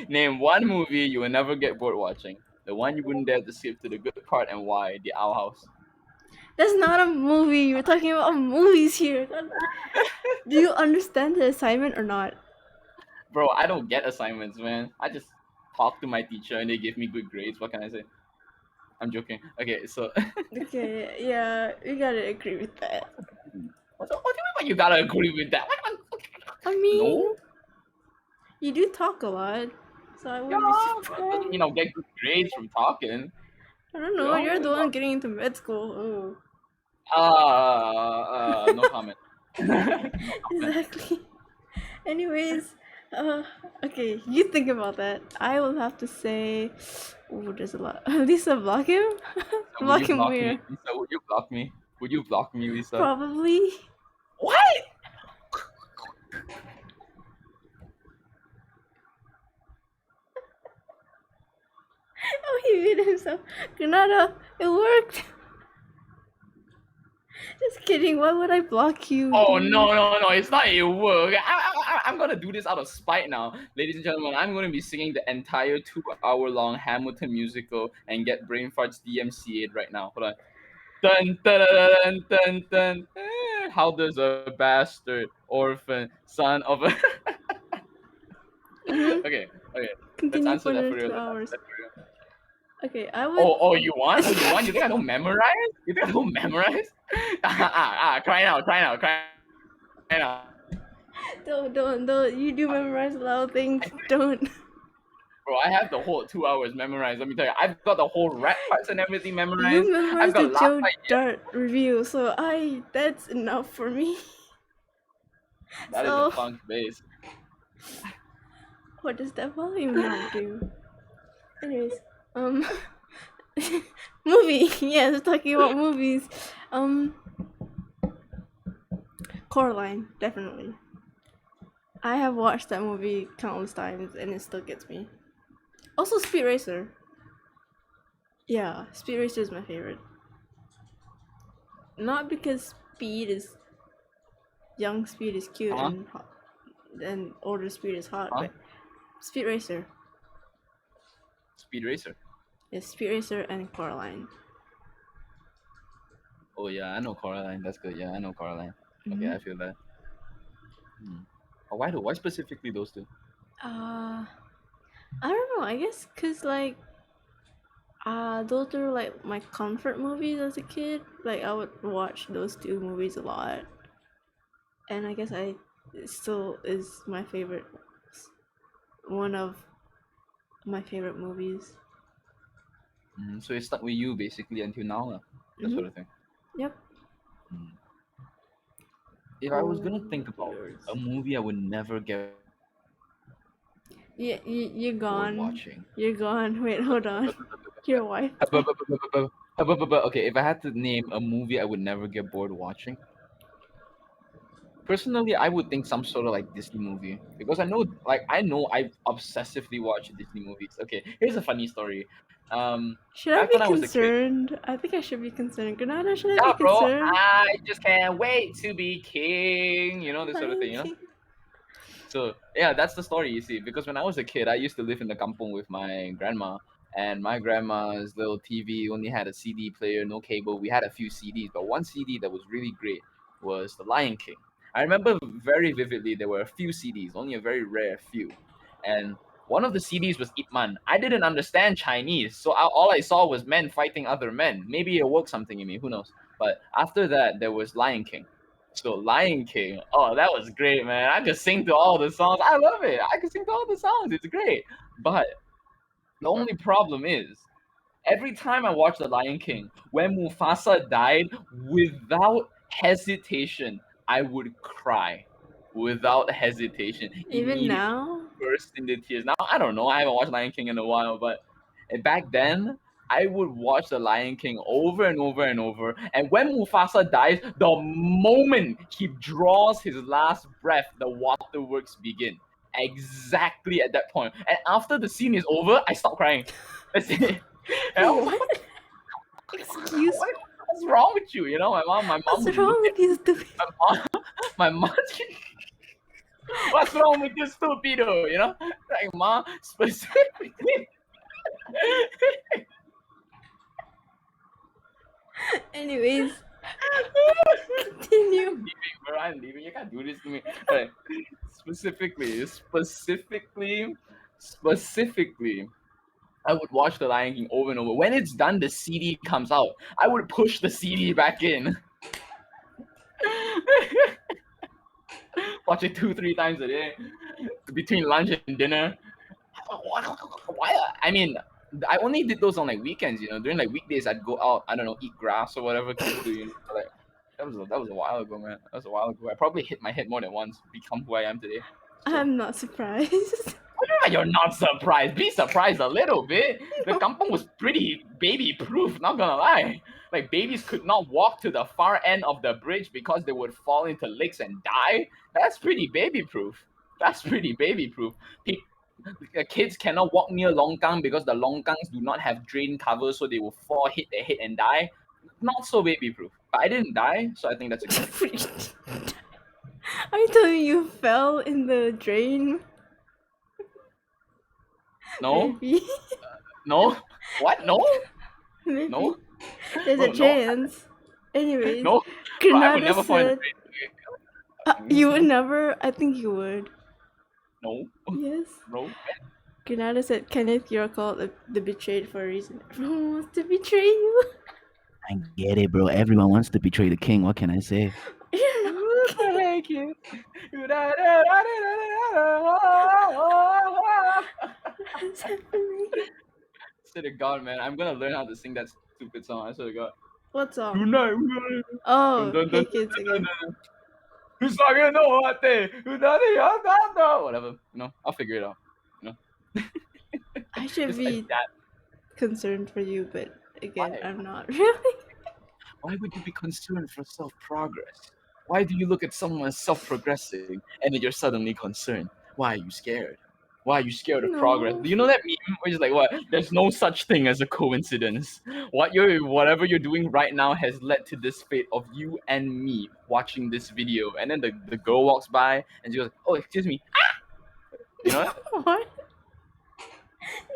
name one movie you will never get bored watching. The one you wouldn't dare to skip to the good part and why. The Owl House. That's not a movie. We're talking about movies here. Do you understand the assignment or not? Bro, I don't get assignments, man. I just talk to my teacher and they give me good grades. What can I say? I'm joking. Okay, so Okay, yeah, we gotta agree with that. what do you mean by you gotta agree with that? I mean, No, you do talk a lot, so I yeah, wouldn't be that doesn't mean surprised. I'll get good grades from talking. I don't know. You You're the know? one getting into med school. No comment. No comment. Exactly. Anyways, okay, you think about that. I will have to say, oh, there's a lot. Lisa, block him. So would you Block him block me, where? Lisa? Would you block me? Would you block me, Lisa? Probably. What? Oh, he beat himself. Granada, it worked. Just kidding. Why would I block you? Oh dude? no! It's not a work. I'm gonna do this out of spite now, ladies and gentlemen. I'm gonna be singing the entire 2 hour long Hamilton musical and get brain farts DMCA'd right now. Hold on. Dun dun dun dun dun. How does a bastard orphan son of a Mhm. okay, let's Continue answer for that the for real. 2 hours. Okay, I would. Oh, you want? Oh, you want? You think I don't memorize? You think I don't memorize? Cry now, cry now. Don't. You do memorize a lot of things. Don't. Bro, I have the whole 2 hours memorized. Let me tell you, I've got the whole rap parts and everything memorized. You I've memorized got the laugh Joe Dart review, so that's enough for me. That is a So funk bass. what does that volume knob do? Anyways, um, movie. Yes, talking about movies. Um, Coraline, definitely. I have watched that movie countless times, and it still gets me. Also, Speed Racer. Yeah, Speed Racer is my favorite. Not because Speed is young, Speed is cute, Huh? and hot, and older Speed is hot, Huh? but Speed Racer. Speed Racer. Yes, Speed Racer and Coraline. Oh yeah, I know Coraline. That's good. Yeah, I know Coraline. Okay, Mhm. I feel that. Hmm. Oh, why specifically those two? I don't know. I guess cause like those are like my comfort movies as a kid. Like I would watch those two movies a lot, and I guess it still is my favorite. One of my favorite movies. So it stuck with you basically until now, that Mhm. sort of thing. Yep. Hmm. If I was gonna Oh, think about yours. a movie I would never get Yeah, you're bored gone. watching. You're gone. Wait, hold on. Your wife. Okay, if I had to name a movie I would never get bored watching, personally, I would think some sort of like Disney movie because I know I obsessively watch Disney movies. Okay, here's a funny story. Should I Back be when I was a kid, concerned? I think I should be concerned. Granada, should I be yeah, bro, concerned? I just can't wait to be king. You know this sort of Lion thing. King. So yeah, that's the story. You see, because when I was a kid, I used to live in the kampong with my grandma, and my grandma's little TV only had a CD player, no cable. We had a few CDs, but one CD that was really great was The Lion King. I remember very vividly there were a few CDs, only a very rare few, and one of the CDs was Ip Man. I didn't understand Chinese, so all I saw was men fighting other men. Maybe it awoke something in me, who knows? But after that, there was Lion King. So Lion King, oh, that was great, man. I could sing to all the songs. I love it. I could sing to all the songs. It's great. But the only problem is, every time I watch The Lion King, when Mufasa died, without hesitation, I would cry. Without hesitation, Even immediately now? burst into tears. Now I don't know. I haven't watched Lion King in a while, but back then, I would watch The Lion King over and over and over. And when Mufasa dies, the moment he draws his last breath, the waterworks begin. Exactly at that point. And after the scene is over, I stop crying. That's it. And I was like, What? Excuse me. what's wrong with you? You know, my mom What's would wrong look with you, stupid? my mom what's wrong with this stupido? You know? Like mom specifically. Anyways, continue. I'm leaving, bro. I'm leaving. You can't do this to me. Alright. Specifically, I would watch The Lion King over and over. When it's done, the CD comes out. I would push the CD back in. Watch it 2-3 times a day between lunch and dinner. Why? I mean, I only did those on like weekends. You know, during like weekdays, I'd go out. I don't know, eat grass or whatever. Kids do. You know, like that was a while ago, man. That was a while ago. I probably hit my head more than once. Become who I am today. I'm not surprised. What do you mean you're not surprised? Be surprised a little bit. The kampong was pretty baby-proof, not gonna lie. Like babies could not walk to the far end of the bridge because they would fall into lakes and die. That's pretty baby-proof. That's pretty baby-proof. Kids cannot walk near longkang because the longkangs do not have drain cover, so they will fall, hit their head, and die. Not so baby-proof. But I didn't die, so I think that's a good thing. Are you telling me you fell in the drain? No? Maybe. No? What? No? Maybe. No? There's Bro, a no. chance. Anyways, No? Bro, I would Granada never fall in the said drain. you would never. I think you would. No, Yes. bro. Granada said, Kenneth, you're called the betrayed for a reason. Everyone wants to betray you. I get it, bro. Everyone wants to betray the king. What can I say? You're not kidding. Thank you. What's happening? Swear to God, man, I'm gonna learn how to sing that stupid song. I swear to God. What song? Tonight, Oh, dun, dun, Hey Kids again. whatever. You know, I'll figure it out. I should Just be like that. concerned for you, but again, Why? I'm not really. Why would you be concerned for self-progress? Why do you look at someone self-progressing and then you're suddenly concerned? Why are you scared? Why are you scared of progress? No. Do you know that meme where it's like, what? There's no such thing as a coincidence. Whatever you're doing right now has led to this fate of you and me watching this video. And then the girl walks by and she goes, oh, excuse me. You know that? What?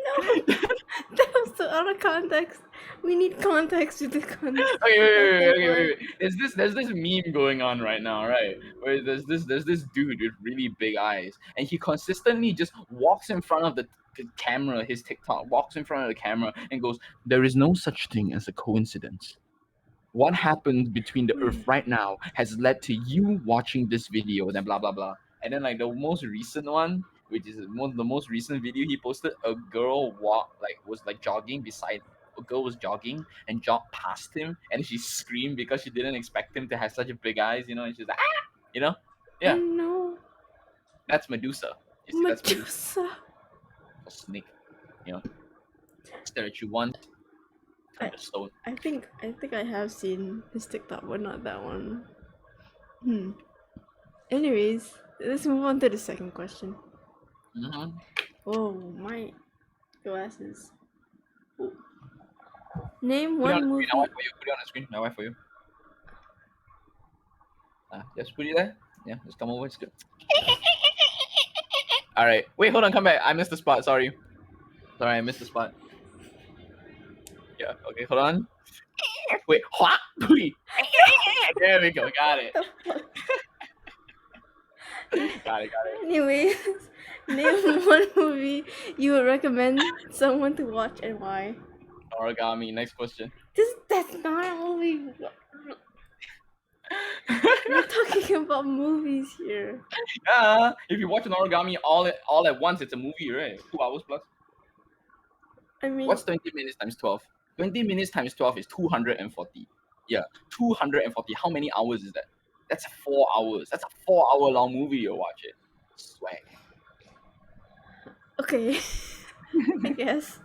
No, that was so out of context. We need context with the context. Okay. There's this meme going on right now, right? Where there's this dude with really big eyes, and he consistently just walks in front of the camera, his TikTok, walks in front of the camera and goes, "There is no such thing as a coincidence. What happened between the earth right now has led to you watching this video," then blah blah blah. And then like the most recent one, which is the most recent video he posted, a girl was jogging beside a girl was jogging and jogged past him, and she screamed because she didn't expect him to have such a big eyes, you know, and she's like, ah, you know, yeah, No. that's Medusa. You see, that's Medusa, Medusa. a snake, you know, stare at you once, turn to stone. I think I have seen his TikTok, but not that one. Anyways, let's move on to the second question. Mm-hmm. Oh my glasses. Ooh. Name Put it on one the movie. screen. I'll wait for you. Put it on the screen. I'll wait for you. Just put it there. Yeah, just come over. It's good. All right. Wait, hold on. Come back. I missed the spot. Sorry, I missed the spot. Yeah. Okay. Hold on. Wait. What? There we go. Got it. Got it. Anyways, name one movie you would recommend someone to watch and why. Origami. Next question. That's not a movie. We're talking about movies here. Yeah. If you watch an Origami all at once, it's a movie, right? 2 hours plus. I mean, What's 20 minutes times 12? 20 minutes times 12 is 240. Yeah, 240. How many hours is that? That's 4 hours. That's a 4-hour long movie you'll watch it. Swag. okay. I guess.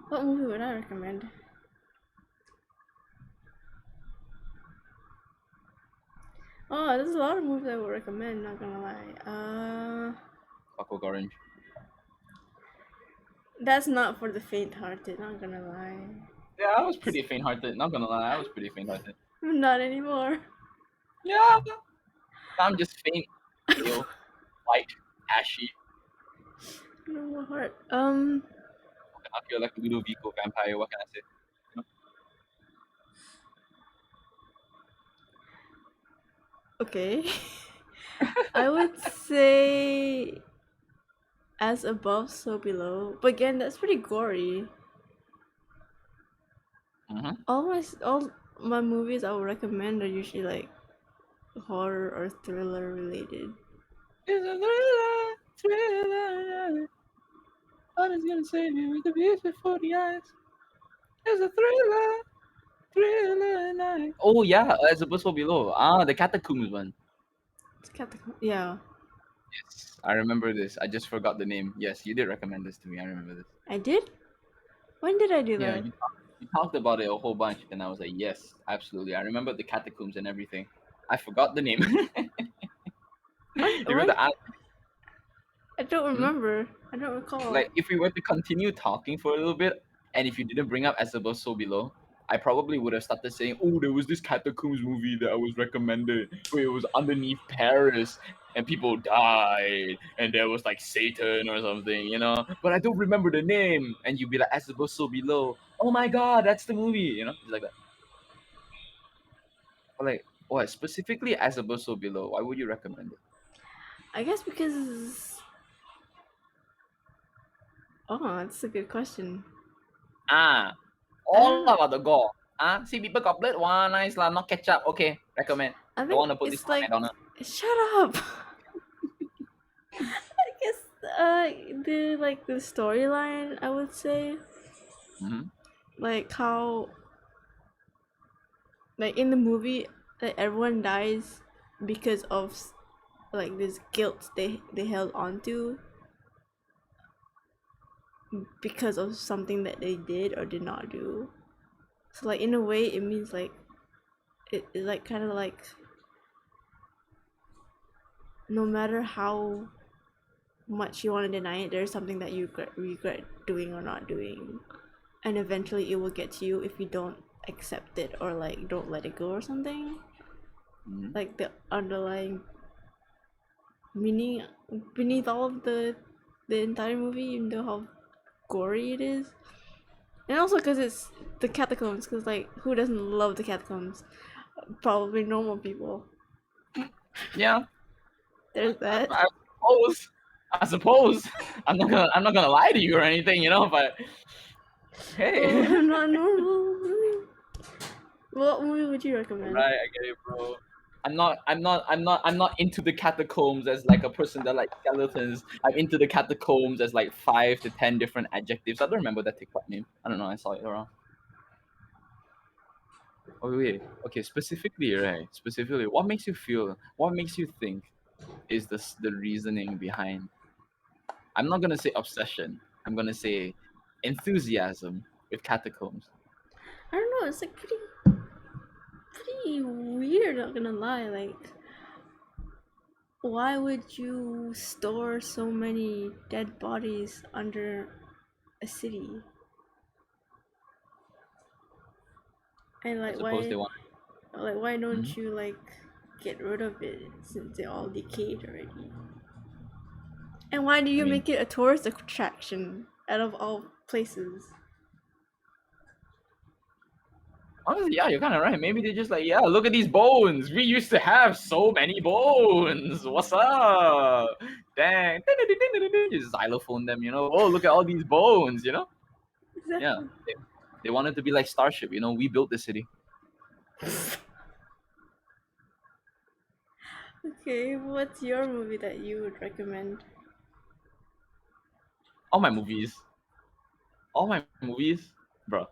What movie would I recommend? Oh, there's a lot of movies I would recommend, not gonna lie. Clockwork Orange. That's not for the faint-hearted, not gonna lie. Yeah, I was pretty faint-hearted. Not gonna lie, I was pretty faint-hearted. Not anymore. Yeah, I'm just faint, pale, white, ashy. No more heart. I feel like a Ludovico vampire. What can I say? Okay. I would say As Above, So Below. But again, that's pretty gory. Mm-hmm. All my movies I would recommend are usually like horror or thriller related. It's a thriller. What is gonna save you with the views before the eyes? It's a thriller night. Oh yeah, As Above So Below. Ah, the Catacombs one. It's Catacomb. Yeah, Yes, I remember this. I just forgot the name. Yes, you did recommend this to me. I remember this. I did. When did I do Yeah, that? you talked about it a whole bunch, and I was like, yes, absolutely. I remember the catacombs and everything. I forgot the name. You remember the I don't Hmm? remember. I don't recall. Like if we were to continue talking for a little bit, and if you didn't bring up As Above So Below, I probably would have started saying, "Oh, there was this catacombs movie that I was recommended, where it was underneath Paris and people died, and there was like Satan or something, you know." But I don't remember the name, and you'd be like, "As Above So Below." Oh my God, that's the movie, you know, it's like that. Or like, what specifically As Above So Below? Why would you recommend it? I guess because. Oh, that's a good question. Ah, I all don't know. about the gore. Ah, see people got blood. Wow, nice lah. Not ketchup. Okay, recommend. I Don't think want to put this it's on like. McDonald's. Shut up. I guess the storyline I would say Mm-hmm. like how like in the movie like everyone dies because of like this guilt they held onto because of something that they did or did not do. So like in a way it means like it like kind of like no matter how much you want to deny it, there's something that you regret doing or not doing, and eventually it will get to you if you don't accept it or like don't let it go or something. Mm-hmm. Like the underlying meaning beneath all of the entire movie, even though how gory it is, and also because it's the catacombs. Because like, who doesn't love the catacombs? Probably normal people. Yeah, There's that. I suppose. I suppose. I'm not gonna lie to you or anything, you know. But hey, Well, I'm not normal. What movie would you recommend? right, I get it, bro. I'm not into the catacombs as like a person that like skeletons. I'm into the catacombs as like 5 to 10 different adjectives. I don't remember that TikTok name. I don't know. I saw it around. Oh wait, okay. Specifically, right? Specifically, what makes you feel? What makes you think is the reasoning behind? I'm not gonna say obsession. I'm gonna say enthusiasm with catacombs. I don't know. It's like pretty weird. Not gonna lie. Like, why would you store so many dead bodies under a city? And I like, suppose they want. why Mhm. don't you like get rid of it since they're all decayed already? And why do I you mean, make it a tourist attraction out of all places? honestly, yeah, you're kind of right. Maybe they're just like, yeah, look at these bones. We used to have so many bones. What's up? Dang. Just xylophone them, you know. Oh, look at all these bones, you know. Yeah, Exactly. they wanted to be like Starship, you know. We built the city. Okay, what's your movie that you would recommend? All my movies, all my movies, bro.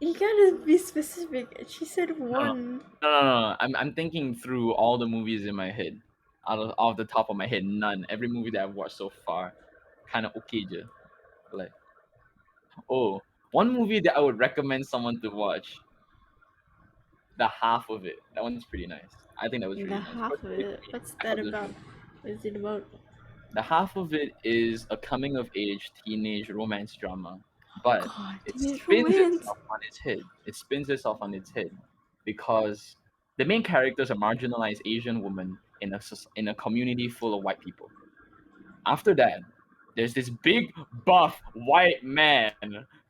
You gotta be specific. She said No, no, one. no. I'm thinking through all the movies in my head. Out of off the top of my head, none. Every movie that I've watched so far, kind of okay, je. Like, oh, One movie that I would recommend someone to watch, The Half of It. That one's pretty nice. I think that was The really nice. half of Personally it. for me, What's I that thought this was about? really nice. What is it about? The Half of It is a coming of age teenage romance drama, but God, it teenage spins romance. itself on its head. It spins itself on its head because the main character is a marginalized Asian woman in in a community full of white people. After that, there's this big buff white man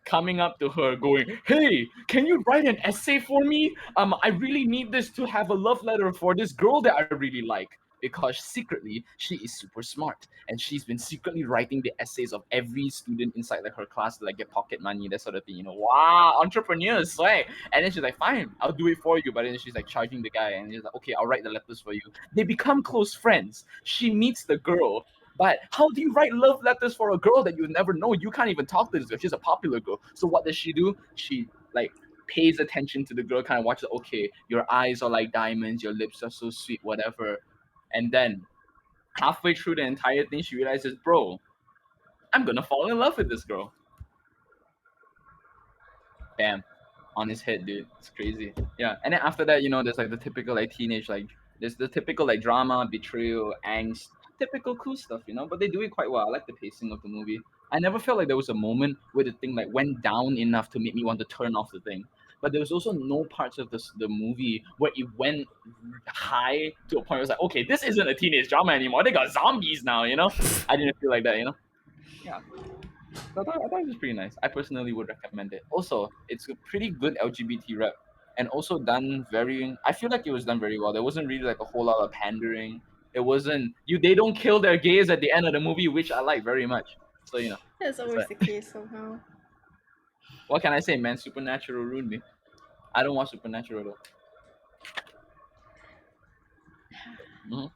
coming up to her going, "Hey, can you write an essay for me? I really need this to have a love letter for this girl that I really like." Because secretly she is super smart and she's been secretly writing the essays of every student inside like her class to like get pocket money, that sort of thing. Wow, entrepreneurs, right? And then she's like, "Fine, I'll do it for you." But then she's like charging the guy, and he's like, "Okay, I'll write the letters for you." They become close friends. She meets the girl, but how do you write love letters for a girl that you never know? You can't even talk to this girl. She's a popular girl. So what does she do? She like pays attention to the girl, kind of watches, okay, your eyes are like diamonds, your lips are so sweet, whatever. And then halfway through the entire thing, she realizes, bro, I'm gonna fall in love with this girl. Bam. On his head, dude. It's crazy. Yeah. And then after that, there's like the typical like teenage like there's the typical like drama, betrayal, angst, typical cool stuff. But they do it quite well. I like the pacing of the movie. I never felt like there was a moment where the thing like went down enough to make me want to turn off the thing. But there was also no parts of the movie where it went high to a point where it was like, okay, this isn't a teenage drama anymore. They got zombies now. I didn't feel like that. Yeah. So I thought it was pretty nice. I personally would recommend it. Also, it's a pretty good LGBT rep, and also done very. I feel like it was done very well. There wasn't really like a whole lot of pandering. It wasn't you. They don't kill their gays at the end of the movie, which I like very much. So That's it's always like, the case somehow. what can I say, man? Supernatural ruined me. I don't watch Supernatural though. Mhm.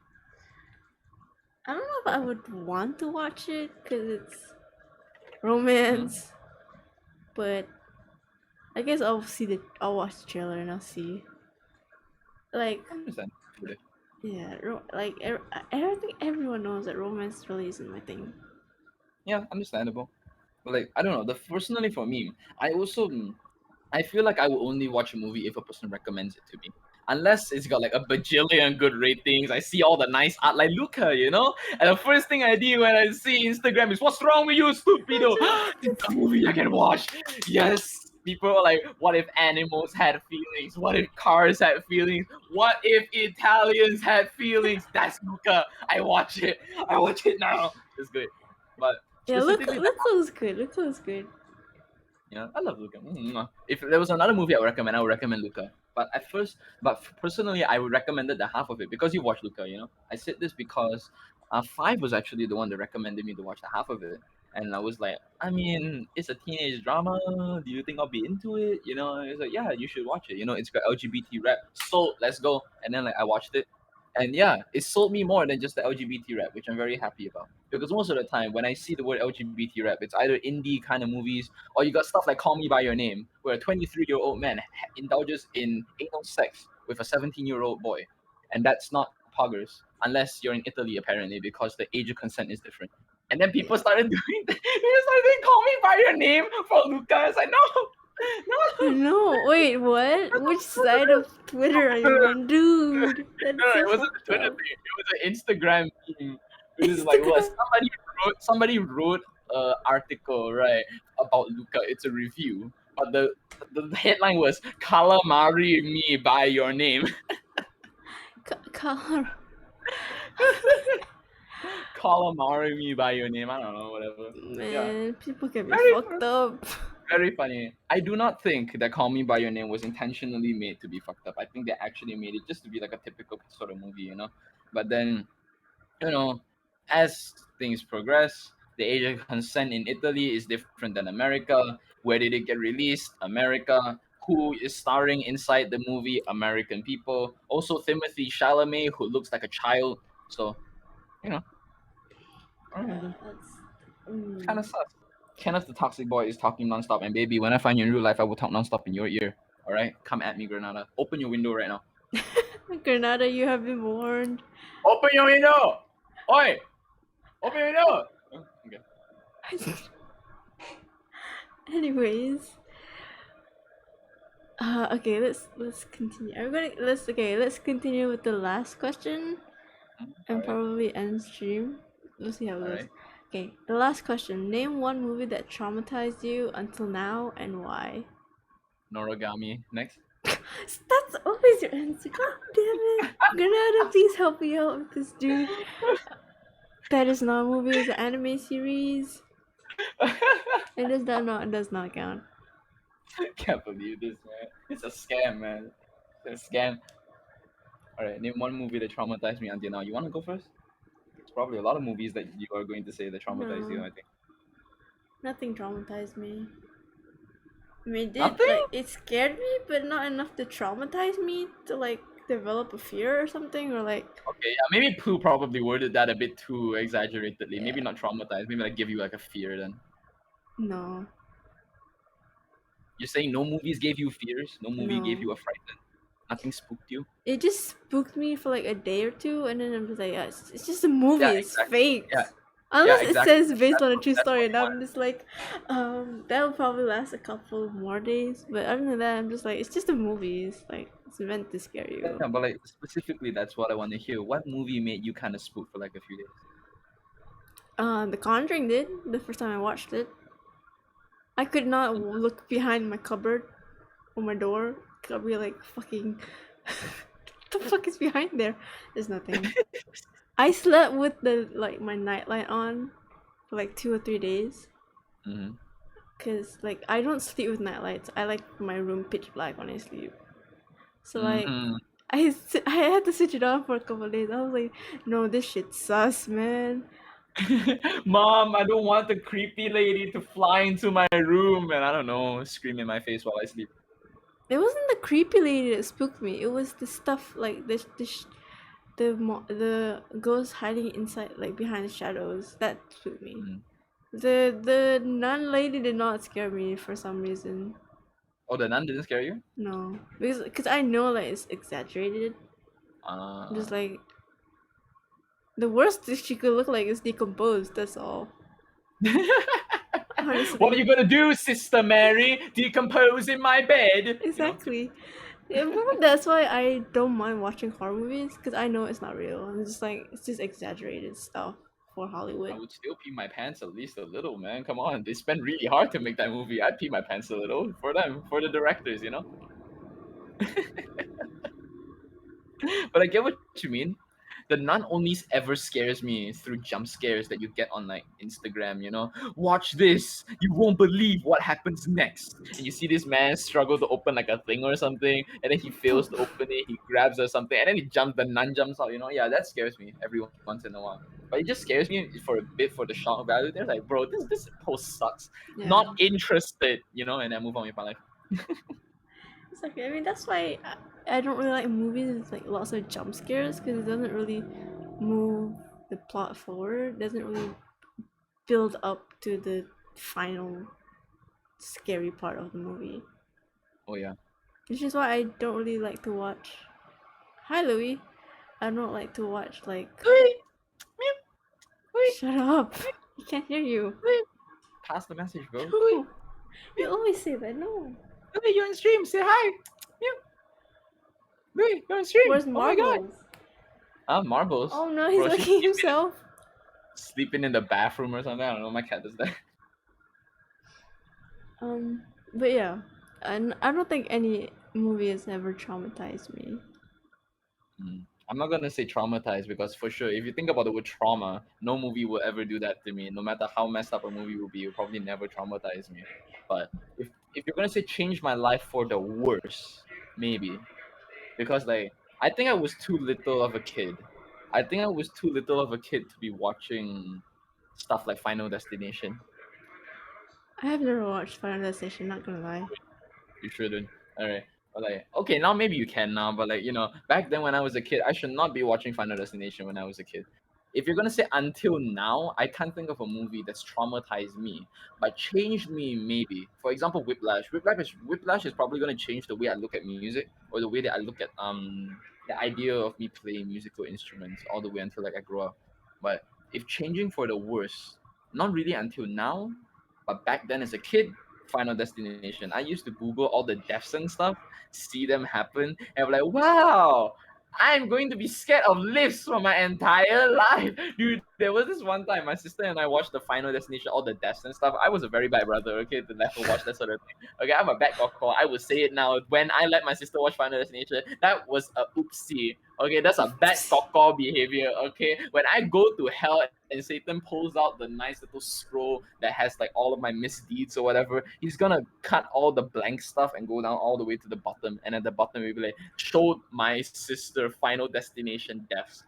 I don't know if I would want to watch it because it's romance, but I guess I'll watch the trailer and I'll see. Like, I understand. yeah, I think everyone knows that romance really isn't my thing. Yeah, understandable. But like, I don't know. The personally for me, I also I feel like I will only watch a movie if a person recommends it to me. Unless it's got like a bajillion good ratings, I see all the nice art like Luca. And the first thing I do when I see Instagram is, "What's wrong with you, stupido?" It's a movie I can watch. Yes. People are like, what if animals had feelings? What if cars had feelings? What if Italians had feelings? That's Luca. I watch it. I watch it now. It's good. But Yeah, specifically look looks good. Look looks good. I love Luca. If there was another movie I would recommend Luca. But personally, I would recommend the half of it because you watched Luca. I said this because Five was actually the one that recommended me to watch the half of it, and I was like, I mean, it's a teenage drama. Do you think I'll be into it? It's like, yeah, you should watch it. It's got LGBT rap, so let's go. And then like I watched it, and yeah, it sold me more than just the LGBT rap, which I'm very happy about. Because most of the time, when I see the word LGBT rap, it's either indie kind of movies or you got stuff like Call Me by Your Name, where a 23-year-old man indulges in anal sex with a 17-year-old boy, and that's not poggers unless you're in Italy apparently, because the age of consent is different. And then people started doing, people started doing Call Me by Your Name for Lucas. I know, no. No, wait, what? Which side of Twitter are you on, dude? That's No, so it wasn't a fucked Twitter up. thing. It was an Instagram meme. It was like, what? Instagram. Somebody wrote an article, right, about Luca. It's a review, but the headline was "Calamari Me by Your Name." Color. Calamari Me by Your Name. I don't know, whatever. Yeah, Man, people can be very fucked up. very funny. I do not think that Call Me by Your Name was intentionally made to be fucked up. I think they actually made it just to be like a typical sort of movie. But then you know, as things progress, the age of consent in Italy is different than America. Where did it get released? America. Who is starring inside the movie? American people. Also, Timothy Chalamet, who looks like a child. So, you know, I don't know, That's. kind of sus. Kenneth the Toxic Boy is talking nonstop, and baby, when I find you in real life, I will talk nonstop in your ear. All right, come at me, Granada. Open your window right now. Granada, you have been warned. Open your window. Oi, open your window. Okay. Anyways, okay, let's continue. Let's continue with the last question and Alright, probably end stream. Let's see how it goes. alright. Okay, the last question. Name one movie that traumatized you until now and why. Noragami. Next. That's always your answer. God damn it. Granada, please help me out with this dude. That is not a movie, it's an anime series. It does not count. Can't believe this, man. It's a scam, man. It's a scam. Alright, name one movie that traumatized me until now. You want to go first? It's probably a lot of movies that you are going to say that traumatized you, No, I think. nothing traumatized me. I mean, Nothing? it scared me, but not enough to traumatize me to like develop a fear or something, or like, Okay, yeah, maybe Pooh probably worded that a bit too exaggeratedly. Maybe yeah, not traumatized. Maybe like give you like a fear then. no, You're saying no movies gave you fears? No movie gave no. you a fright then? Nothing spooked you? It just spooked me for like a day or two, and then I'm just like, yeah, it's just a Yeah, movie, it's exactly. fake. Yeah, yeah, Unless it exactly. says based on a true That's what story, you and want. I'm just like, that'll probably last a couple more days. But other than that, I'm just like, it's just a movie. It's like it's meant to scare you. Yeah, but like specifically, that's what I want to hear. What movie made you kind of spook for like a few days? The Conjuring did the first time I watched it. I could not Mm. look behind my cupboard or my door. I'd be like, fucking, what the fuck is behind there? There's nothing. I slept with the like my nightlight on for like 2 or 3 days. Mm-hmm. Cause like I don't sleep with nightlights. I like my room pitch black when I sleep. So like Mm-hmm. I had to switch it on for a couple of days. I was like, no, this shit sus, man. Mom, I don't want the creepy lady to fly into my room and I don't know, scream in my face while I sleep. It wasn't the creepy lady that spooked me. It was the stuff like the ghost hiding inside like behind the shadows that spooked me. Mm. The nun lady did not scare me for some reason. Oh, the nun didn't scare you? No, because I know like it's exaggerated. Uh, Just like the worst that she could look like is decomposed. That's all. what are Honestly, you gonna do, Sister Mary? Decompose in my bed? You know? exactly. Yeah, but that's why I don't mind watching horror movies because I know it's not real. I'm just like it's just exaggerated stuff for I Hollywood. would still pee my pants at least a little, man. Come on, they spent really hard to make that movie. I'd pee my pants a little for them, for the directors, you know. But I get what you mean. The nun only ever scares me through jump scares that you get on like Instagram, you know. Watch this, you won't believe what happens next. And you see this man struggle to open like a thing or something, and then he fails to open it, he grabs or something, and then the nun jumps out, you know. Yeah, that scares me every once in a while. But it just scares me for a bit for the shock value. They're like, bro, this post sucks. Yeah, Not interested, you know, and then move on with my life. it's okay. I mean, that's why I don't really like movies with like lots of jump scares because it doesn't really move the plot forward. It doesn't really build up to the final scary part of the movie. Oh yeah. Which is why I don't really like to watch. Hi, Louis. I don't like to watch like. Wait, meow, wait, Shut up! I can't hear you. wait. Pass the message, bro. No, you always say that. No. Louis, you're on stream. Say hi. Meow. Louis, you're on stream. Where's Oh my god. Marbles? Marbles. Oh no, he's Bro, she's licking himself. sleeping in the bathroom or something. I don't know. My cat does that. But yeah, I don't think any movie has ever traumatized me. I'm not gonna say traumatized because for sure, if you think about the word trauma, no movie will ever do that to me. No matter how messed up a movie will be, it will probably never traumatize me. But if you're gonna say change my life for the worse, maybe because like I think I was too little of a kid. I think I was too little of a kid to be watching stuff like Final Destination. I have never watched Final Destination. Not gonna lie. You shouldn't. All right. But like, okay, now maybe you can now, but like, you know, back then when I was a kid, I should not be watching Final Destination when I was a kid. If you're gonna say until now, I can't think of a movie that's traumatized me, but changed me maybe. For example, Whiplash. Whiplash is probably gonna change the way I look at music or the way that I look at the idea of me playing musical instruments all the way until like I grow up. But if changing for the worse, not really until now, but back then as a kid, Final Destination. I used to Google all the deaths and stuff, see them happen, and I'm like, wow, I'm going to be scared of lifts for my entire life. Dude, there was this one time my sister and I watched the Final Destination, all the deaths and stuff. I was a very bad brother, okay, to let her watch that sort of thing. Okay, I'm a bad call. I will say it now. When I let my sister watch Final Destination, that was a oopsie. Okay, that's a bad call behavior. Okay, when I go to hell and Satan pulls out the nice little scroll that has like all of my misdeeds or whatever, he's gonna cut all the blank stuff and go down all the way to the bottom. And at the bottom, we'll be like, showed my sister Final Destination deaths.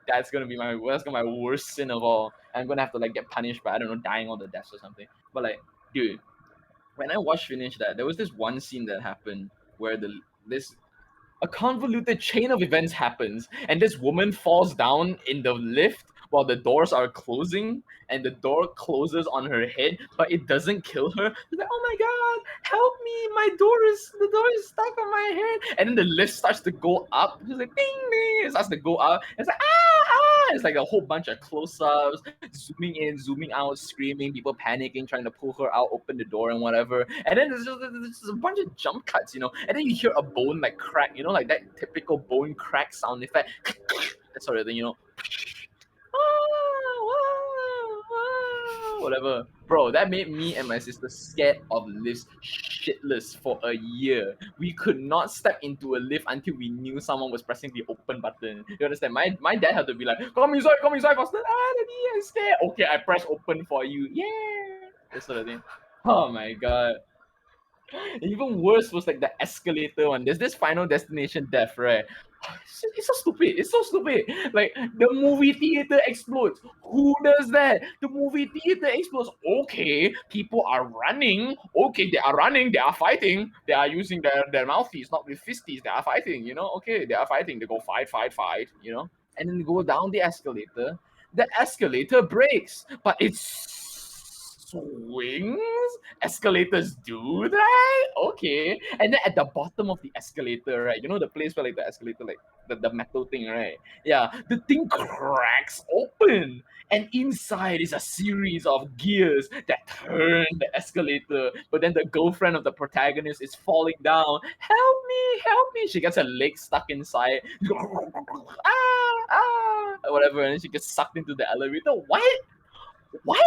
That's gonna be my worst sin of all. I'm gonna have to like get punished by, I don't know, dying all the deaths or something. But like, dude, when I watched finish that, there was this one scene that happened where this a convoluted chain of events happens, and this woman falls down in the lift while the doors are closing, and the door closes on her head, but it doesn't kill her. She's like, "Oh my god, help me! The door is stuck on my head." And then the lift starts to go up. She's like, "Ding ding!" It starts to go up. It's like, "Ah ah!" It's like a whole bunch of close-ups, zooming in, zooming out, screaming, people panicking, trying to pull her out, open the door and whatever. And then there's a bunch of jump cuts, and then you hear a bone like crack, like that typical bone crack sound effect, that sort of thing, whatever. Bro, that made me and my sister scared of lifts shitless for a year. We could not step into a lift until we knew someone was pressing the open button. You understand? My dad had to be like, come inside faster. Daddy, I'm scared. Okay, I press open for you. Yeah. That sort of thing. Oh my god. Even worse was like the escalator one. There's this Final Destination death, right? It's so stupid. It's so stupid. Like the movie theater explodes. Who does that? The movie theater explodes. Okay, people are running. Okay, they are running. They are fighting. They are using their mouthpiece, not with fisties. They are fighting. Okay, they are fighting. They go fight. And then go down the escalator. The escalator breaks, but it's swings. Escalators do that? Okay. And then at the bottom of the escalator, right? The place where like the escalator, like the metal thing, right? Yeah, the thing cracks open. And inside is a series of gears that turn the escalator. But then the girlfriend of the protagonist is falling down. Help me, help me. She gets her leg stuck inside. Whatever. And then she gets sucked into the elevator. What? What?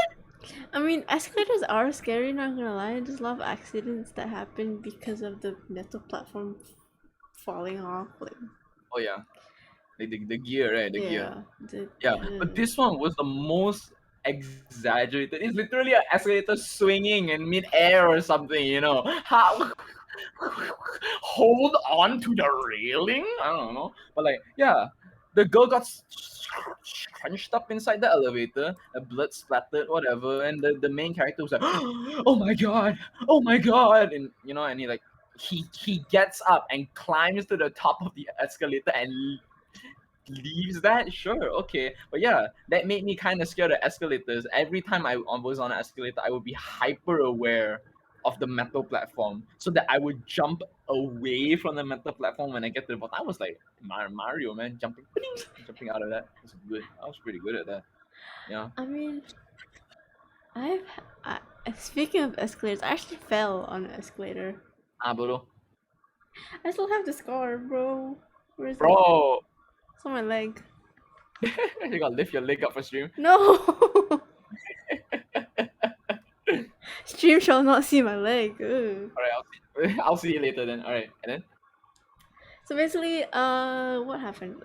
I mean, escalators are scary, not gonna lie. There's a lot of accidents that happen because of the metal platform falling off. Like, Oh yeah. Like the gear, right? The gear. yeah, But this one was the most exaggerated. It's literally an escalator swinging in mid-air or something. How hold on to the railing? I don't know. But like, yeah, the girl got crunched up inside the elevator, the blood splattered, whatever, and the main character was like, oh my god, and and he gets up and climbs to the top of the escalator and leaves that. Sure, okay, but yeah, that made me kind of scared of escalators. Every time I was on an escalator, I would be hyper aware of the metal platform so that I would jump away from the metal platform when I get to the bottom. I was like Mario, man, jumping out of that. It was good. I was pretty good at that. Yeah. I mean, I, speaking of escalators, I actually fell on an escalator. Bro. I still have the scar, bro. Where's it? Bro. It's on my leg. You gotta lift your leg up for stream. No. Stream shall not see my leg. Ugh. Alright, I'll see you later then. Alright, and then? So basically, what happened?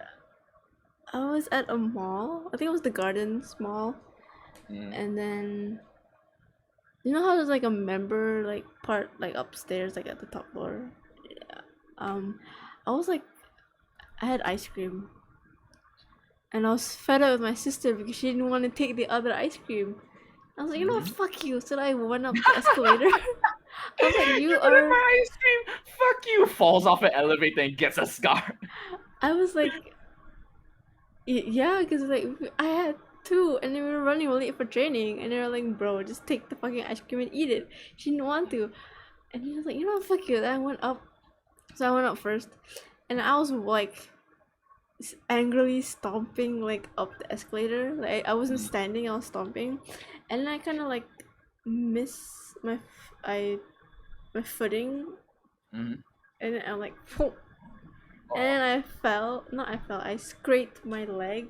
I was at a mall. I think it was the Gardens Mall. And then you know how there's like a member like part like upstairs, like at the top floor? Yeah. I was like, I had ice cream. And I was fed up with my sister because she didn't want to take the other ice cream. I was like, you know what, fuck you. So I went up the escalator. I was like, you are my ice cream. Fuck you. Falls off an elevator and gets a scar. I was like, yeah, because like I had two, and then we were running late for training, and they were like, bro, just take the fucking ice cream and eat it. She didn't want to, and he was like, you know what, fuck you. Then I went up, so I went up first, and I was like angrily stomping like up the escalator. Like I wasn't standing, I was stomping, and then I kind of like I my footing, Mhm. and then I'm like, whoop, Oh. and then I fell. Not I fell. I scraped my leg,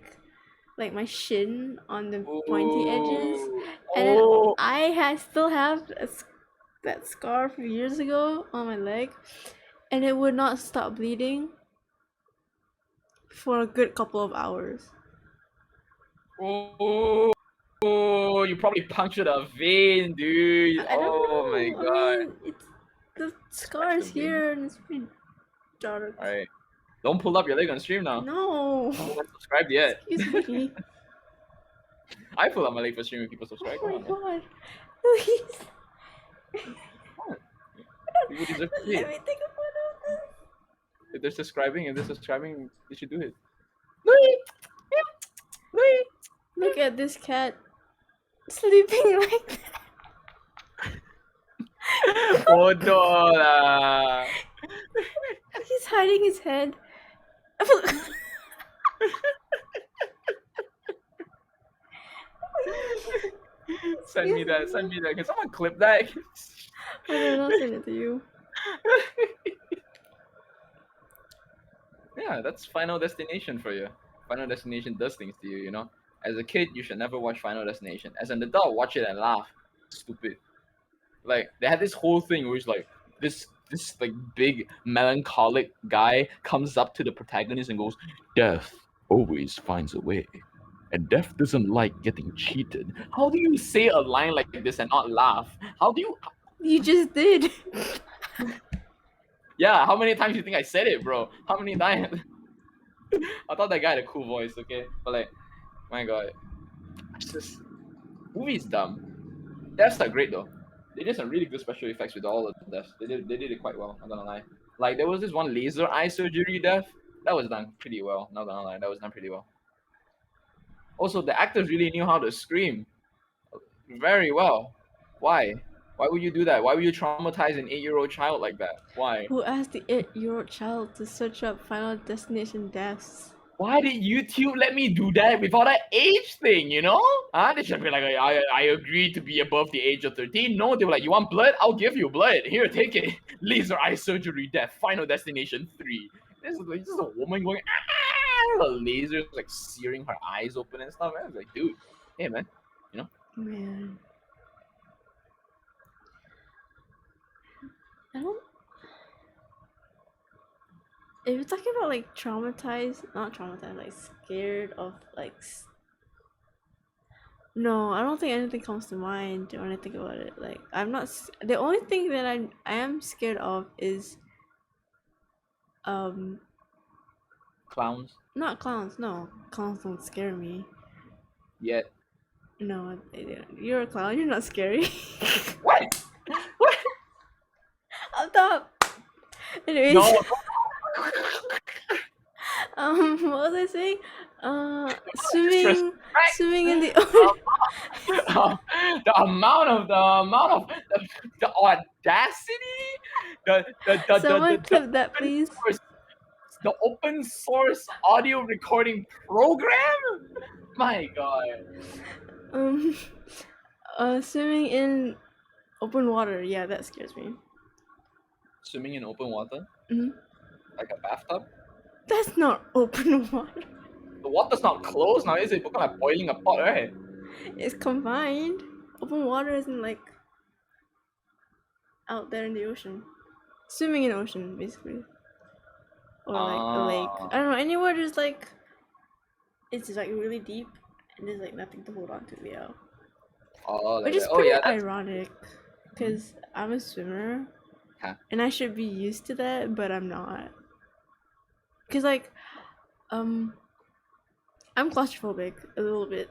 like my shin, on the pointy edges, Ooh. and then Oh. I still have that scar from years ago on my leg, and it would not stop bleeding for a good couple of hours. Oh. Oh, you probably punctured a vein, dude. I don't Oh know. my I god. mean, it's the scar Scratch is the vein. here and it's pretty dark. Alright. Don't pull up your leg on stream now. No. No one's subscribed yet. Excuse me. I pull up my leg for stream when people subscribe. Oh Come my on, man. god. Please. Come on. People deserve to see Let it. me take a photo of this. If they're subscribing, they should do it. Louis! Louis! Look at this cat sleeping like that. Bodoh lah. He's hiding his head. Send me that. Can someone clip that? Okay, I'll send it to you. Yeah, that's Final Destination for you. Final Destination does things to you, you know? As a kid, you should never watch Final Destination. As an adult, watch it and laugh. Stupid. Like, they had this whole thing where it's like, this like big melancholic guy comes up to the protagonist and goes, "Death always finds a way. And death doesn't like getting cheated." How do you say a line like this and not laugh? How do you You just did. Yeah, how many times do you think I said it, bro? How many times? I thought that guy had a cool voice, okay? But like, my god. It's just movie's dumb. Deaths are great though. They did some really good special effects with all of the deaths. They did it quite well, not gonna lie. Like there was this one laser eye surgery death. That was done pretty well, not gonna lie, that was done pretty well. Also, the actors really knew how to scream very well. Why? Why would you do that? Why would you traumatize an 8-year-old child like that? Why? Who asked the 8-year-old child to search up Final Destination deaths? Why did YouTube let me do that without that age thing, you know? They should be like, I agree to be above the age of 13. No, they were like, you want blood? I'll give you blood. Here, take it. Laser eye surgery death. Final Destination 3. This is a woman going, ah! The laser's like searing her eyes open and stuff. I was like, dude, hey, man. Man. I don't. If you're talking about like not traumatized, like scared of like. No, I don't think anything comes to mind when I think about it. Like, I'm not. The only thing that I am scared of is. Clowns. Not clowns. No, clowns don't scare me. Yet. No, you're a clown. You're not scary. What? What? Up top. Anyways. No. What was I saying? Stress. Swimming in the ocean. The amount of the audacity, Someone clip that, please. the open source audio recording program. My god. Swimming in open water. Yeah, that scares me. Swimming in open water, Mhm. like a bathtub. That's not open water. The water's not closed now, is it? You're like boiling a pot, right? It's confined. Open water isn't like out there in the ocean. Swimming in ocean, basically. Or like a lake. I don't know, anywhere there's like it's like really deep and there's like nothing to hold on to, yeah. Oh, Which is pretty ironic because I'm a swimmer. Huh. And I should be used to that, but I'm not. Cause like, I'm claustrophobic a little bit.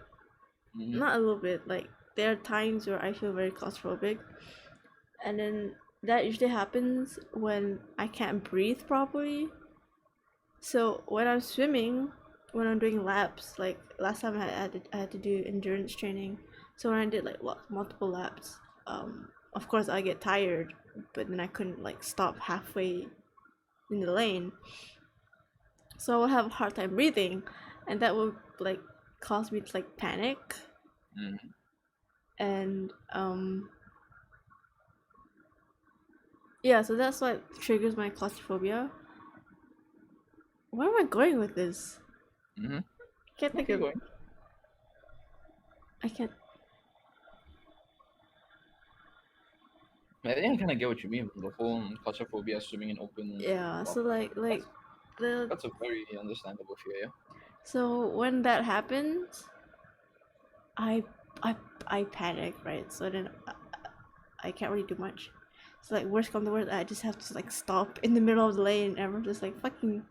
Mhm. Not a little bit. Like there are times where I feel very claustrophobic, and then that usually happens when I can't breathe properly. So when I'm swimming, when I'm doing laps, like last time I had to do endurance training. So when I did like multiple laps, of course I get tired, but then I couldn't like stop halfway in the lane. So I would have a hard time breathing, and that would like cause me to like panic. Mhm. And Yeah, so that's what triggers my claustrophobia. Where am I going with this? Mm-hmm. I can't think Okay, of. going. I can't. I think I kind of get what you mean. The whole claustrophobia, swimming in open Yeah, so water. like the That's a very understandable fear. Yeah. so when that happens, I I I panic, right? So then I can't really do much. So like worst come to worst, I just have to like stop in the middle of the lane and everyone's just like fucking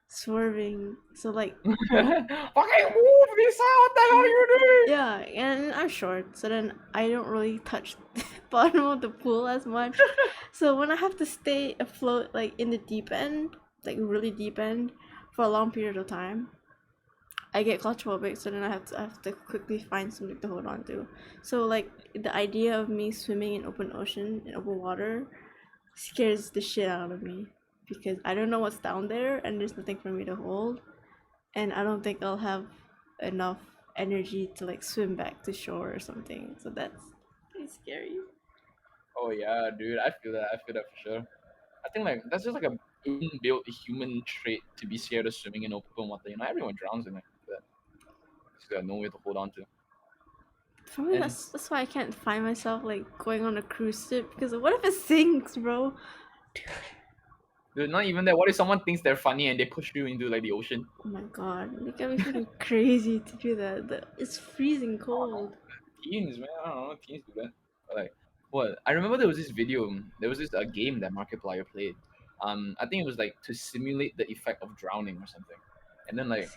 swerving. So like Fucking move, Lisa! What the hell are you doing? yeah, and I'm short, so then I don't really touch the bottom of the pool as much. So when I have to stay afloat like in the deep end, like really deep end, for a long period of time, I get claustrophobic, so then I have to quickly find something to hold on to. So like the idea of me swimming in open ocean, in open water, scares the shit out of me because I don't know what's down there and there's nothing for me to hold, and I don't think I'll have enough energy to like swim back to shore or something. So that's pretty scary. Oh yeah, dude. I feel that. I feel that for sure. I think like that's just like a inbuilt human trait to be scared of swimming in open water. You know, everyone drowns in it. But just got nowhere to hold on to. Probably And that's why I can't find myself like going on a cruise ship because what if it sinks, bro? dude, not even that. What if someone thinks they're funny and they push you into like the ocean? Oh my god, you gotta be fucking crazy to do that. It's freezing cold. Teens, man. I don't know. Teens do that. But, like, what? I remember there was this video. There was this game that Markiplier played. I think it was like to simulate the effect of drowning or something. And then like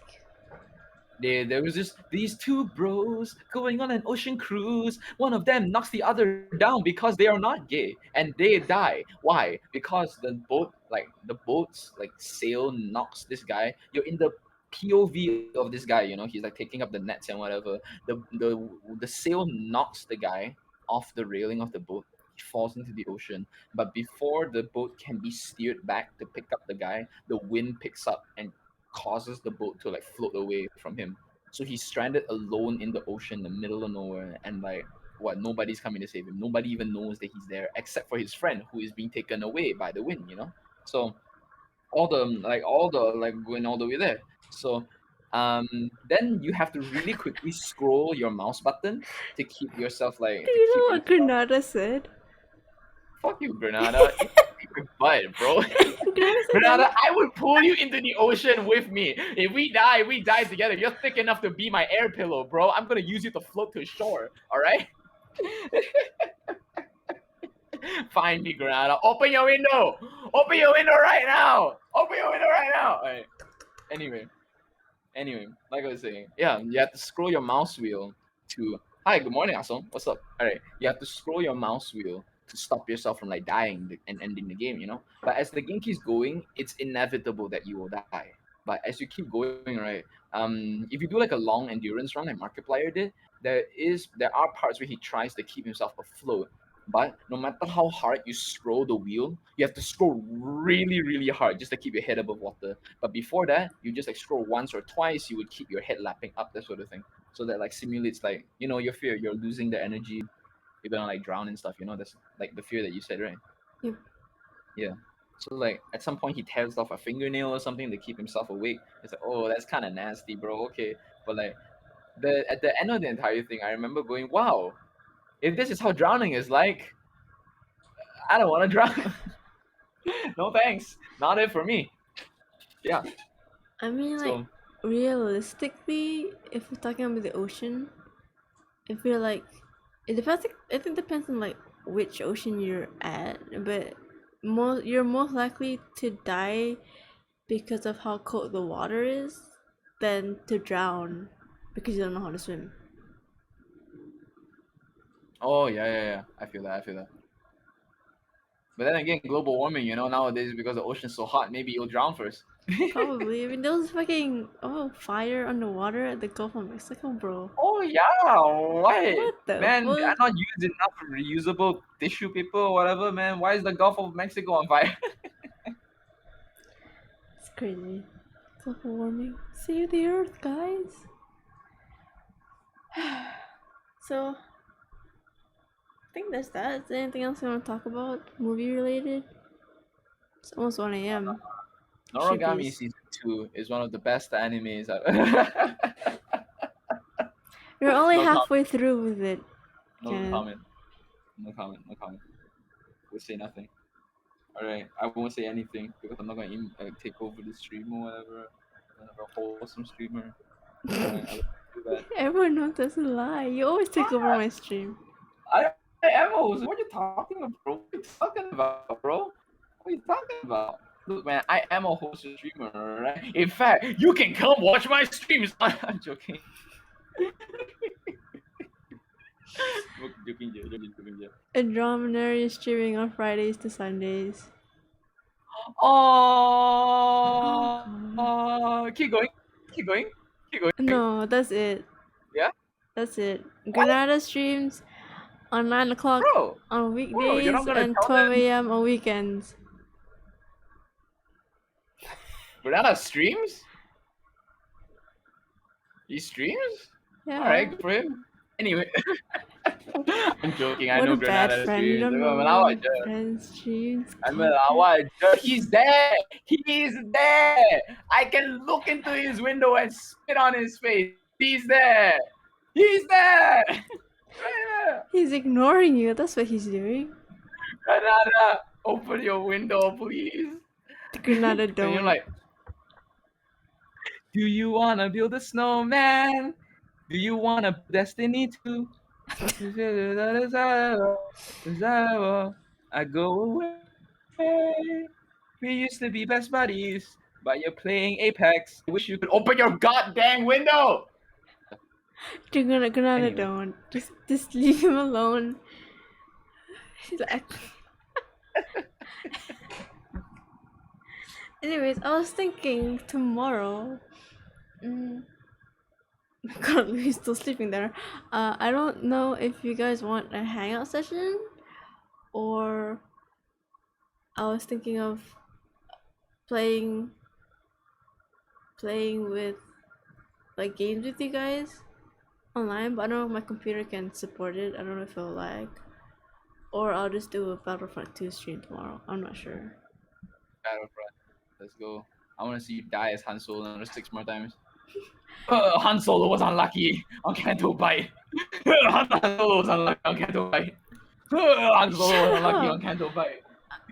there was just these two bros going on an ocean cruise. One of them knocks the other down because they are not gay, and they die. Why? Because the boat's like sail knocks this guy. You're in the POV of this guy. You know, he's like taking up the nets and whatever. The sail knocks the guy off the railing of the boat. He falls into the ocean. But before the boat can be steered back to pick up the guy, the wind picks up and causes the boat to like float away from him. So he's stranded alone in the ocean, in the middle of nowhere, and like what? Nobody's coming to save him. Nobody even knows that he's there, except for his friend who is being taken away by the wind. You know. So all the going all the way there. So then you have to really quickly scroll your mouse button to keep yourself Do like to you keep know what yourself. Granada said? Fuck you, Granada. You keep your butt, bro. Granada said Renata, that. I would pull you into the ocean with me. If we die together. You're thick enough to be my air pillow, bro. I'm gonna use you to float to shore. All right? Find me, Granada. Open your window. Open your window right now. Open your window right now. All right. Anyway, like I was saying, yeah, you have to scroll your mouse wheel to. Hi, good morning, Asom. What's up? All right, you have to scroll your mouse wheel to stop yourself from like dying and ending the game. You know, but as the game keeps going, it's inevitable that you will die. But as you keep going, right, if you do like a long endurance run like Markiplier did, there are parts where he tries to keep himself afloat. But no matter how hard you scroll the wheel, you have to scroll really, really hard just to keep your head above water. But before that, you just like scroll once or twice, you would keep your head lapping up, that sort of thing. So that like simulates like, your fear, you're losing the energy, you're gonna like drown and stuff, that's like the fear that you said, right? Yep. Yeah. So like at some point he tears off a fingernail or something to keep himself awake. It's like, oh, that's kinda nasty, bro. Okay. But like at the end of the entire thing, I remember going, wow, if this is how drowning is like, I don't wanna drown. No thanks. Not it for me. Yeah. I mean, like, So realistically, if we're talking about the ocean, if you're like, it depends. I think it depends on like which ocean you're at, but you're most likely to die because of how cold the water is than to drown because you don't know how to swim. oh yeah. I feel that. But then again, global warming, nowadays because the ocean's so hot, maybe you'll drown first. Probably. I mean, there was fucking fire underwater at the Gulf of Mexico, bro. Oh yeah, why? What the Man, I fuck? not use enough reusable tissue paper or whatever, man. Why is the Gulf of Mexico on fire? It's crazy. Global warming. Save the Earth, guys. So, I think that's that. Is there anything else you want to talk about? Movie related? It's almost 1 a.m. Noragami Shippies. season 2 is one of the best animes. You're only No comment. halfway through with it. No Kenneth. comment. No comment. No comment. We'll say nothing. Alright, I won't say anything because I'm not gonna take over the stream or whatever. I'm a wholesome streamer. Alright, I don't do that. Everyone knows that's a lie. You always take over my stream. I Emos, what are you talking about, bro? What are you talking about, bro? What are you talking about? Look, man, I am a wholesome streamer, alright? In fact, you can come watch my streams. I'm joking. joking. Andromedary is streaming on Fridays to Sundays. Oh, keep going. No, that's it. Yeah? That's it. Granada streams on 9 o'clock Bro, on you're weekdays not gonna and tell 12 them a.m. on weekends. Banana streams? He streams? Yeah. Alright, good for him. Anyway. I'm joking, I What know a bad Granada friend. You streams. don't know Malawa, my friend's streams. he's there! He's there! I can look into his window and spit on his face. He's there! He's there! Right there! He's ignoring you. That's what he's doing. Granada, open your window, please. Granada And you're don't. like, do you wanna build a snowman? Do you wanna Destiny 2? I go away. We used to be best buddies, but you're playing Apex. I wish you could open your goddamn window. Granada Anyway. don't. Just leave him alone. He's like. Anyways, I was thinking tomorrow. God, he's still sleeping there. I don't know if you guys want a hangout session, or I was thinking of playing with like games with you guys online, but I don't know if my computer can support it. I don't know if it'll lag, or I'll just do a Battlefront 2 stream tomorrow. I'm not sure. Battlefront. Let's go. I want to see you die as Han Solo another 6 more times. Han Solo was unlucky on Canto Bite. Han Solo was unlucky on Canto Bite. Han Solo was unlucky on Canto Bite.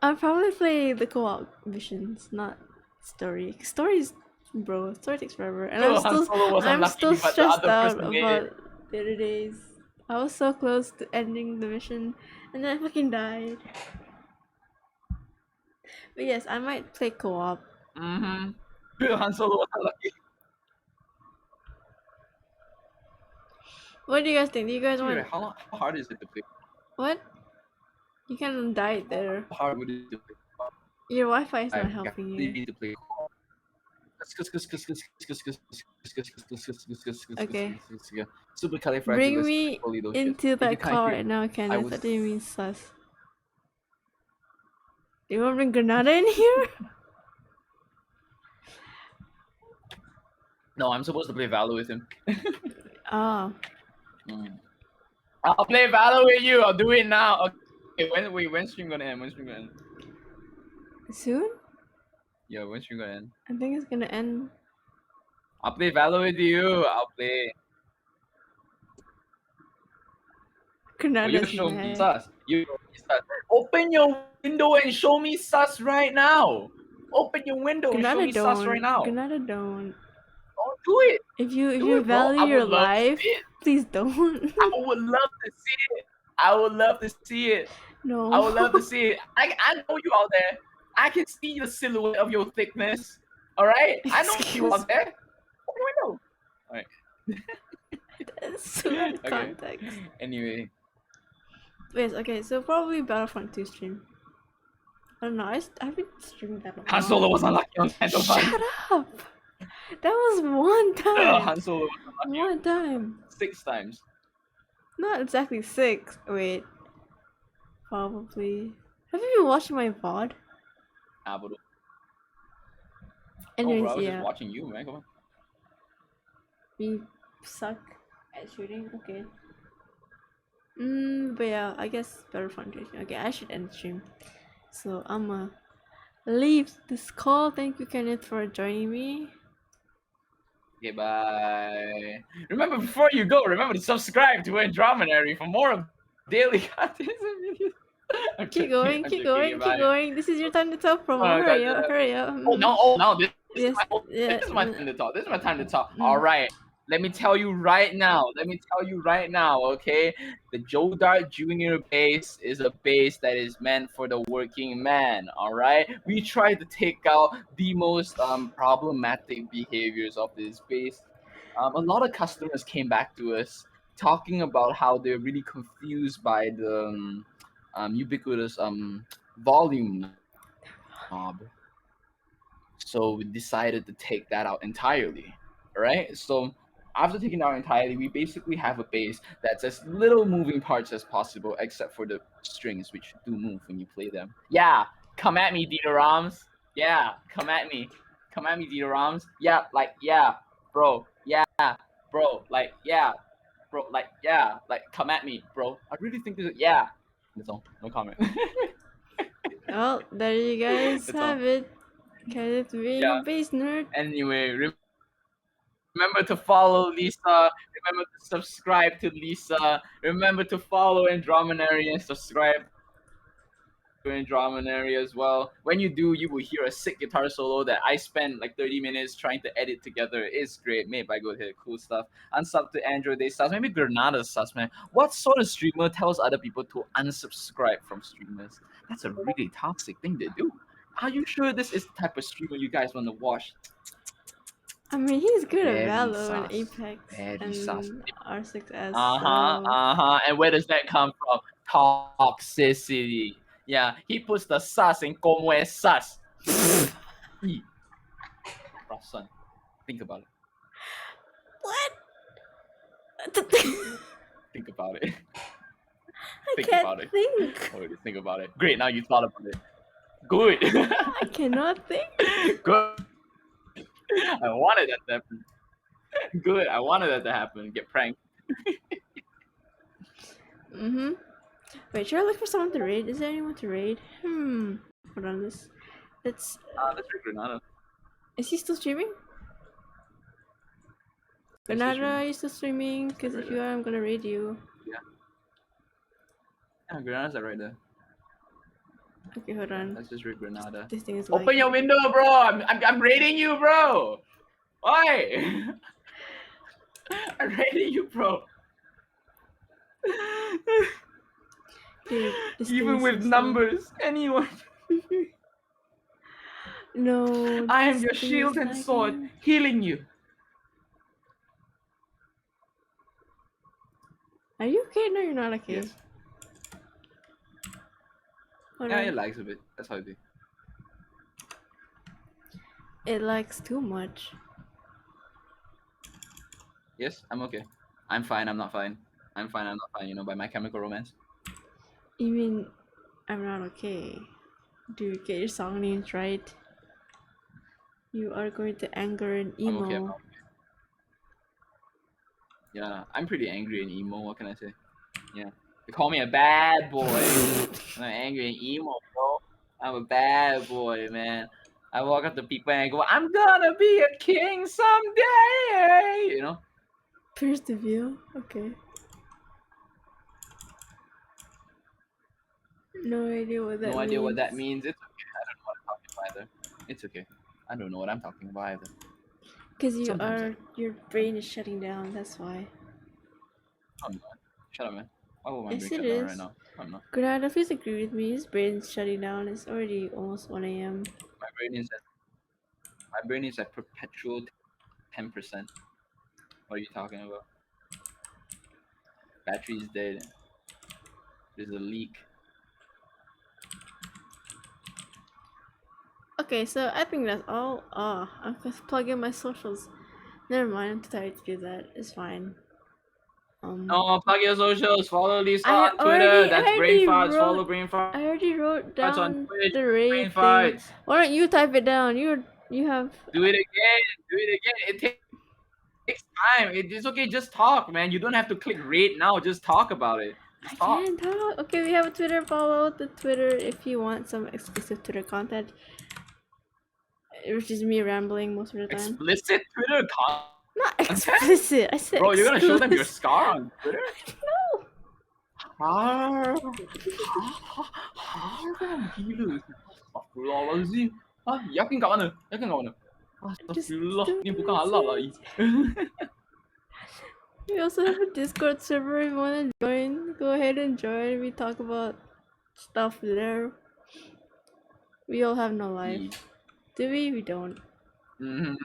I'll probably play the co-op missions, not story. Stories, bro, story takes forever, and Han Solo was I'm unlucky, still but the stressed other out person made about it. the other days. I was so close to ending the mission, and then I fucking died. But yes, I might play co-op. Han Solo was unlucky. What do you guys think? Do you guys want? Anyway, how hard is it to play? What? You kind of died there. How hard would it be to play? Your Wi-Fi is I not helping you. need to play. Okay. Supercalifragilisticexpialidocious. Bring me into If you that can't call hear, right now, Kenneth. was- What do you mean sus? You want to bring Granada in here? No, I'm supposed to play Valor with him. Oh. I'll play Valor with you. I'll do it now. Okay, when's stream gonna end? Soon? Yeah, when's stream gonna end? I think it's gonna end. I'll play Valor with you. I'll play. Well, you Granada's show me mad. sus. You show me sus. Open your window and show me sus right now. Open your window and show Granada me sus right don't. now. Granada don't. Don't do it. If you Do it, bro. value I your would love to life, see it. please don't. I would love to see it. I would love to see it. No. I would love to see it. I know you out there. I can see the silhouette of your thickness. All right. I know you out there. Open your window. All right. That's so out of Okay. context. Anyway, Yes, okay, so probably Battlefront 2 stream. I don't know, I haven't streamed that long. Han Solo was unlucky on Canto Shut Bite. up! That was one time! Han Solo was unlucky One time. 6 times. Not exactly 6. Wait. Probably. Have you been watching my VOD? Bro, Anyways, I was yeah. just watching you, man. Come on. We suck at shooting? Okay. But yeah, I guess better foundation. Okay, I should end the stream. So I'ma leave this call. Thank you, Kenneth, for joining me. Okay, bye. Remember, before you go, remember to subscribe to Androminary for more of daily content and videos. I'm Keep joking, going, I'm keep joking, going, keep bye. going. This is your time to talk, promo. Oh, Hurry God, up, hurry up. oh, no, this Yes, is my, yeah, this is my time to talk. This is my time to talk. Mm. All right. Let me tell you right now. Okay? The Joe Dart Jr. base is a base that is meant for the working man. All right. We tried to take out the most problematic behaviors of this base. A lot of customers came back to us talking about how they're really confused by the ubiquitous volume knob. So we decided to take that out entirely. All right. So after taking it out entirely, we basically have a bass that's as little moving parts as possible, except for the strings, which do move when you play them. Yeah, come at me, Dita Rams. Yeah, come at me. Come at me, Dita Rams. Yeah, like yeah, bro. Yeah, bro. Like yeah, bro. Like yeah, like come at me, bro. I really think this. Yeah. That's all. No comment. Well, there you guys That's all. have it. Kenneth being Yeah. a base nerd. Anyway, remember to follow Lisa. Remember to subscribe to Lisa. Remember to follow Androminary and subscribe to Androminary as well. When you do, you will hear a sick guitar solo that I spent like 30 minutes trying to edit together. It's great, made by Good Hit, cool stuff. Unsub to Android Day sus. Maybe Granada sus, man. What sort of streamer tells other people to unsubscribe from streamers? That's a really toxic thing to do. Are you sure this is the type of streamer you guys want to watch? I mean, he's good Very at Valo and sus. Apex Very and sus. R6S. And where does that come from? Toxicity. Yeah, he puts the sus in como es sus. E. Bro, son, think about it. What? Think about it. I Think can't about it. think. Oh, just think about it. Great, now you thought about it. Good. I cannot think. Good. I wanted that to happen. Good. I wanted that to happen. Get pranked. Wait, should I look for someone to raid? Is there anyone to raid? Hold on, let's. That's Rick Granada. Is he still streaming? He's still Granada, streaming. are you still streaming? Because if you are, I'm gonna raid you. Yeah, Granada's right there. Okay, hold on. That's just Rick Granada. This thing is Open like. your window, bro. I'm raiding you, bro. Why? I'm raiding you, bro. Dude, this Even thing with is so numbers, anyone. No. I am this your thing shield is and sword, lagging. healing you. Are you okay? No, you're not okay. Yes. Hold Yeah, on. it lags a bit. That's how it is. It lags too much. Yes, I'm okay. I'm fine. I'm not fine. I'm fine. I'm not fine. You know, by My Chemical Romance. You mean I'm not okay? Dude, get your song names right. You are going to anger and I'm emo. okay. I'm okay. Yeah, I'm pretty angry and emo. What can I say? Yeah, they call me a bad boy. I'm angry and emo, bro. I'm a bad boy, man. I walk up to people and I go, "I'm gonna be a king someday." You know. Pierce the veil? Okay. No idea what that means. No idea what that means. It's okay. I don't know what I'm talking about either. It's okay. I don't know what I'm talking about either. Because Sometimes your brain is shutting down, that's why. I'm not. Shut up, man. Why would my Yes, brain it shut down is. right now? I'm not. Granada, please agree with me. His brain's shutting down. It's already almost 1 a.m. My brain is at perpetual 10%. What are you talking about? Battery is dead. There's a leak. Okay, so I think that's all. I'm just plugging my socials. Never mind, I'm too tired to do that. It's fine. No, plug your socials. Follow Lisa I on Twitter. already- That's I Brain already Farts. wrote- Follow Brain Farts I already wrote on down Twitch. the Brain raid thing. Farts. Why don't you type it down? You have. Do it again. Do it again. It takes time. It's okay. Just talk, man. You don't have to click rate now. Just talk about it. I Stop. can't talk. Okay, we have a Twitter. Follow the Twitter if you want some exclusive Twitter content. Which is me rambling most of the time. Explicit Twitter content. Not explicit. I said Bro, you're gonna show them your exclusive. scar on Twitter? No. Ah, haram gila. Astagfirullahalazim. Ah, yakin kat mana? Yakin kat mana? Just Astagfirullah, don't ni bukan halal lah. say We also have a Discord server if you want to join. Go ahead and join. We talk about stuff there. We all have no life. Do we? We don't. Mhm.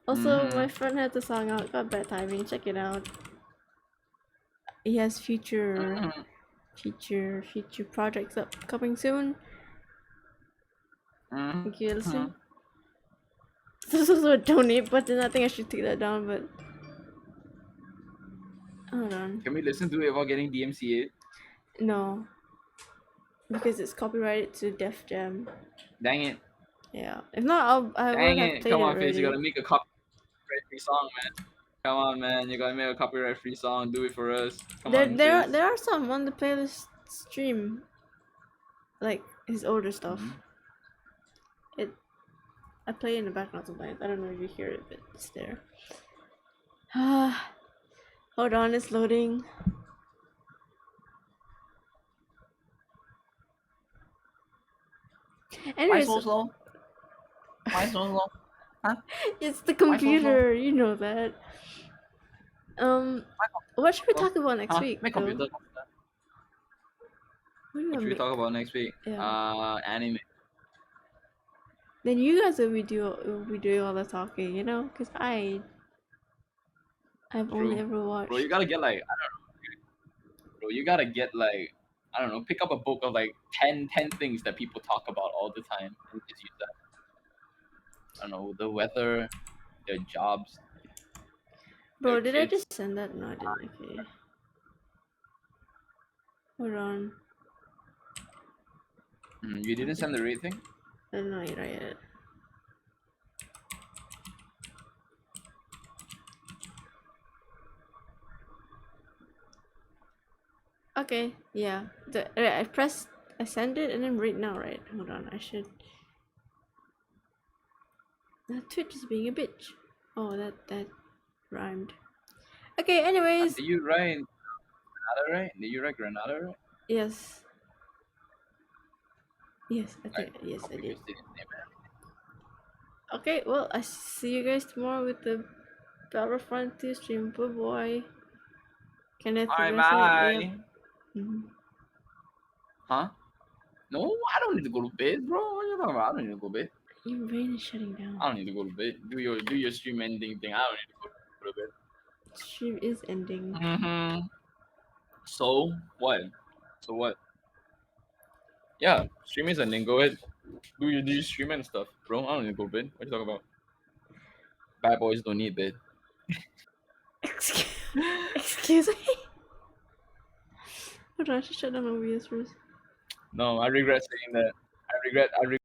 Also, my friend had the song out. Got bad timing. Check it out. He has future projects up coming soon. Thank you, listen. There's also a donate button. I think I should take that down, but hold on. Can we listen to it without getting DMCA? No, because it's copyrighted to Def Jam. Dang it. Yeah. If not, I Dang would have it. played Come it on, Fizz. already. You gotta make a copyright free song, man. Come on, man. You gotta make a copyright free song. Do it for us. Come on, Fizz. There are some on the playlist stream, like his older stuff. I play in the background sometimes. I don't know if you hear it, but it's there. Hold on, it's loading. Why Anyways, so slow? Why so slow? Huh? it's the Why so slow? computer. You know that. What should we talk about next week? Make though? computer. What should we talk about next week? Yeah. Anime. Then you guys will be doing all the talking, you know, because I've only ever watched. Bro, you gotta get like, I don't know. Bro, you gotta get like, I don't know, pick up a book of like 10 things that people talk about all the time and just use that. I don't know, the weather, their jobs. Bro, their did I kids. just send that? No, I didn't. Okay. Hold on. You didn't send the rate thing? No, not yet. Okay, yeah. I send it and then right now, right? Hold on, I should. Twitch is being a bitch. Oh, that rhymed. Okay, anyways. Did you write Granada, right? Did you write Granada, right? Yes. Yes, I think. Yes, I did. Okay, well, I see you guys tomorrow with the Battlefront 2 stream. Bye bye. Kenneth, Alright, you guys say bye. yep. Huh? No, I don't need to go to bed, bro. What are you talking about? I don't need to go to bed. Your brain is shutting down. I don't need to go to bed. Do your stream ending thing. I don't need to go to bed. Stream is ending. So what? Yeah, stream is ending. Go ahead. Do your stream and stuff, bro. I don't need to go to bed. What are you talking about? Bad boys don't need bed. Excuse me? Hold on, I should shut down OBS first. No, I regret saying that. I regret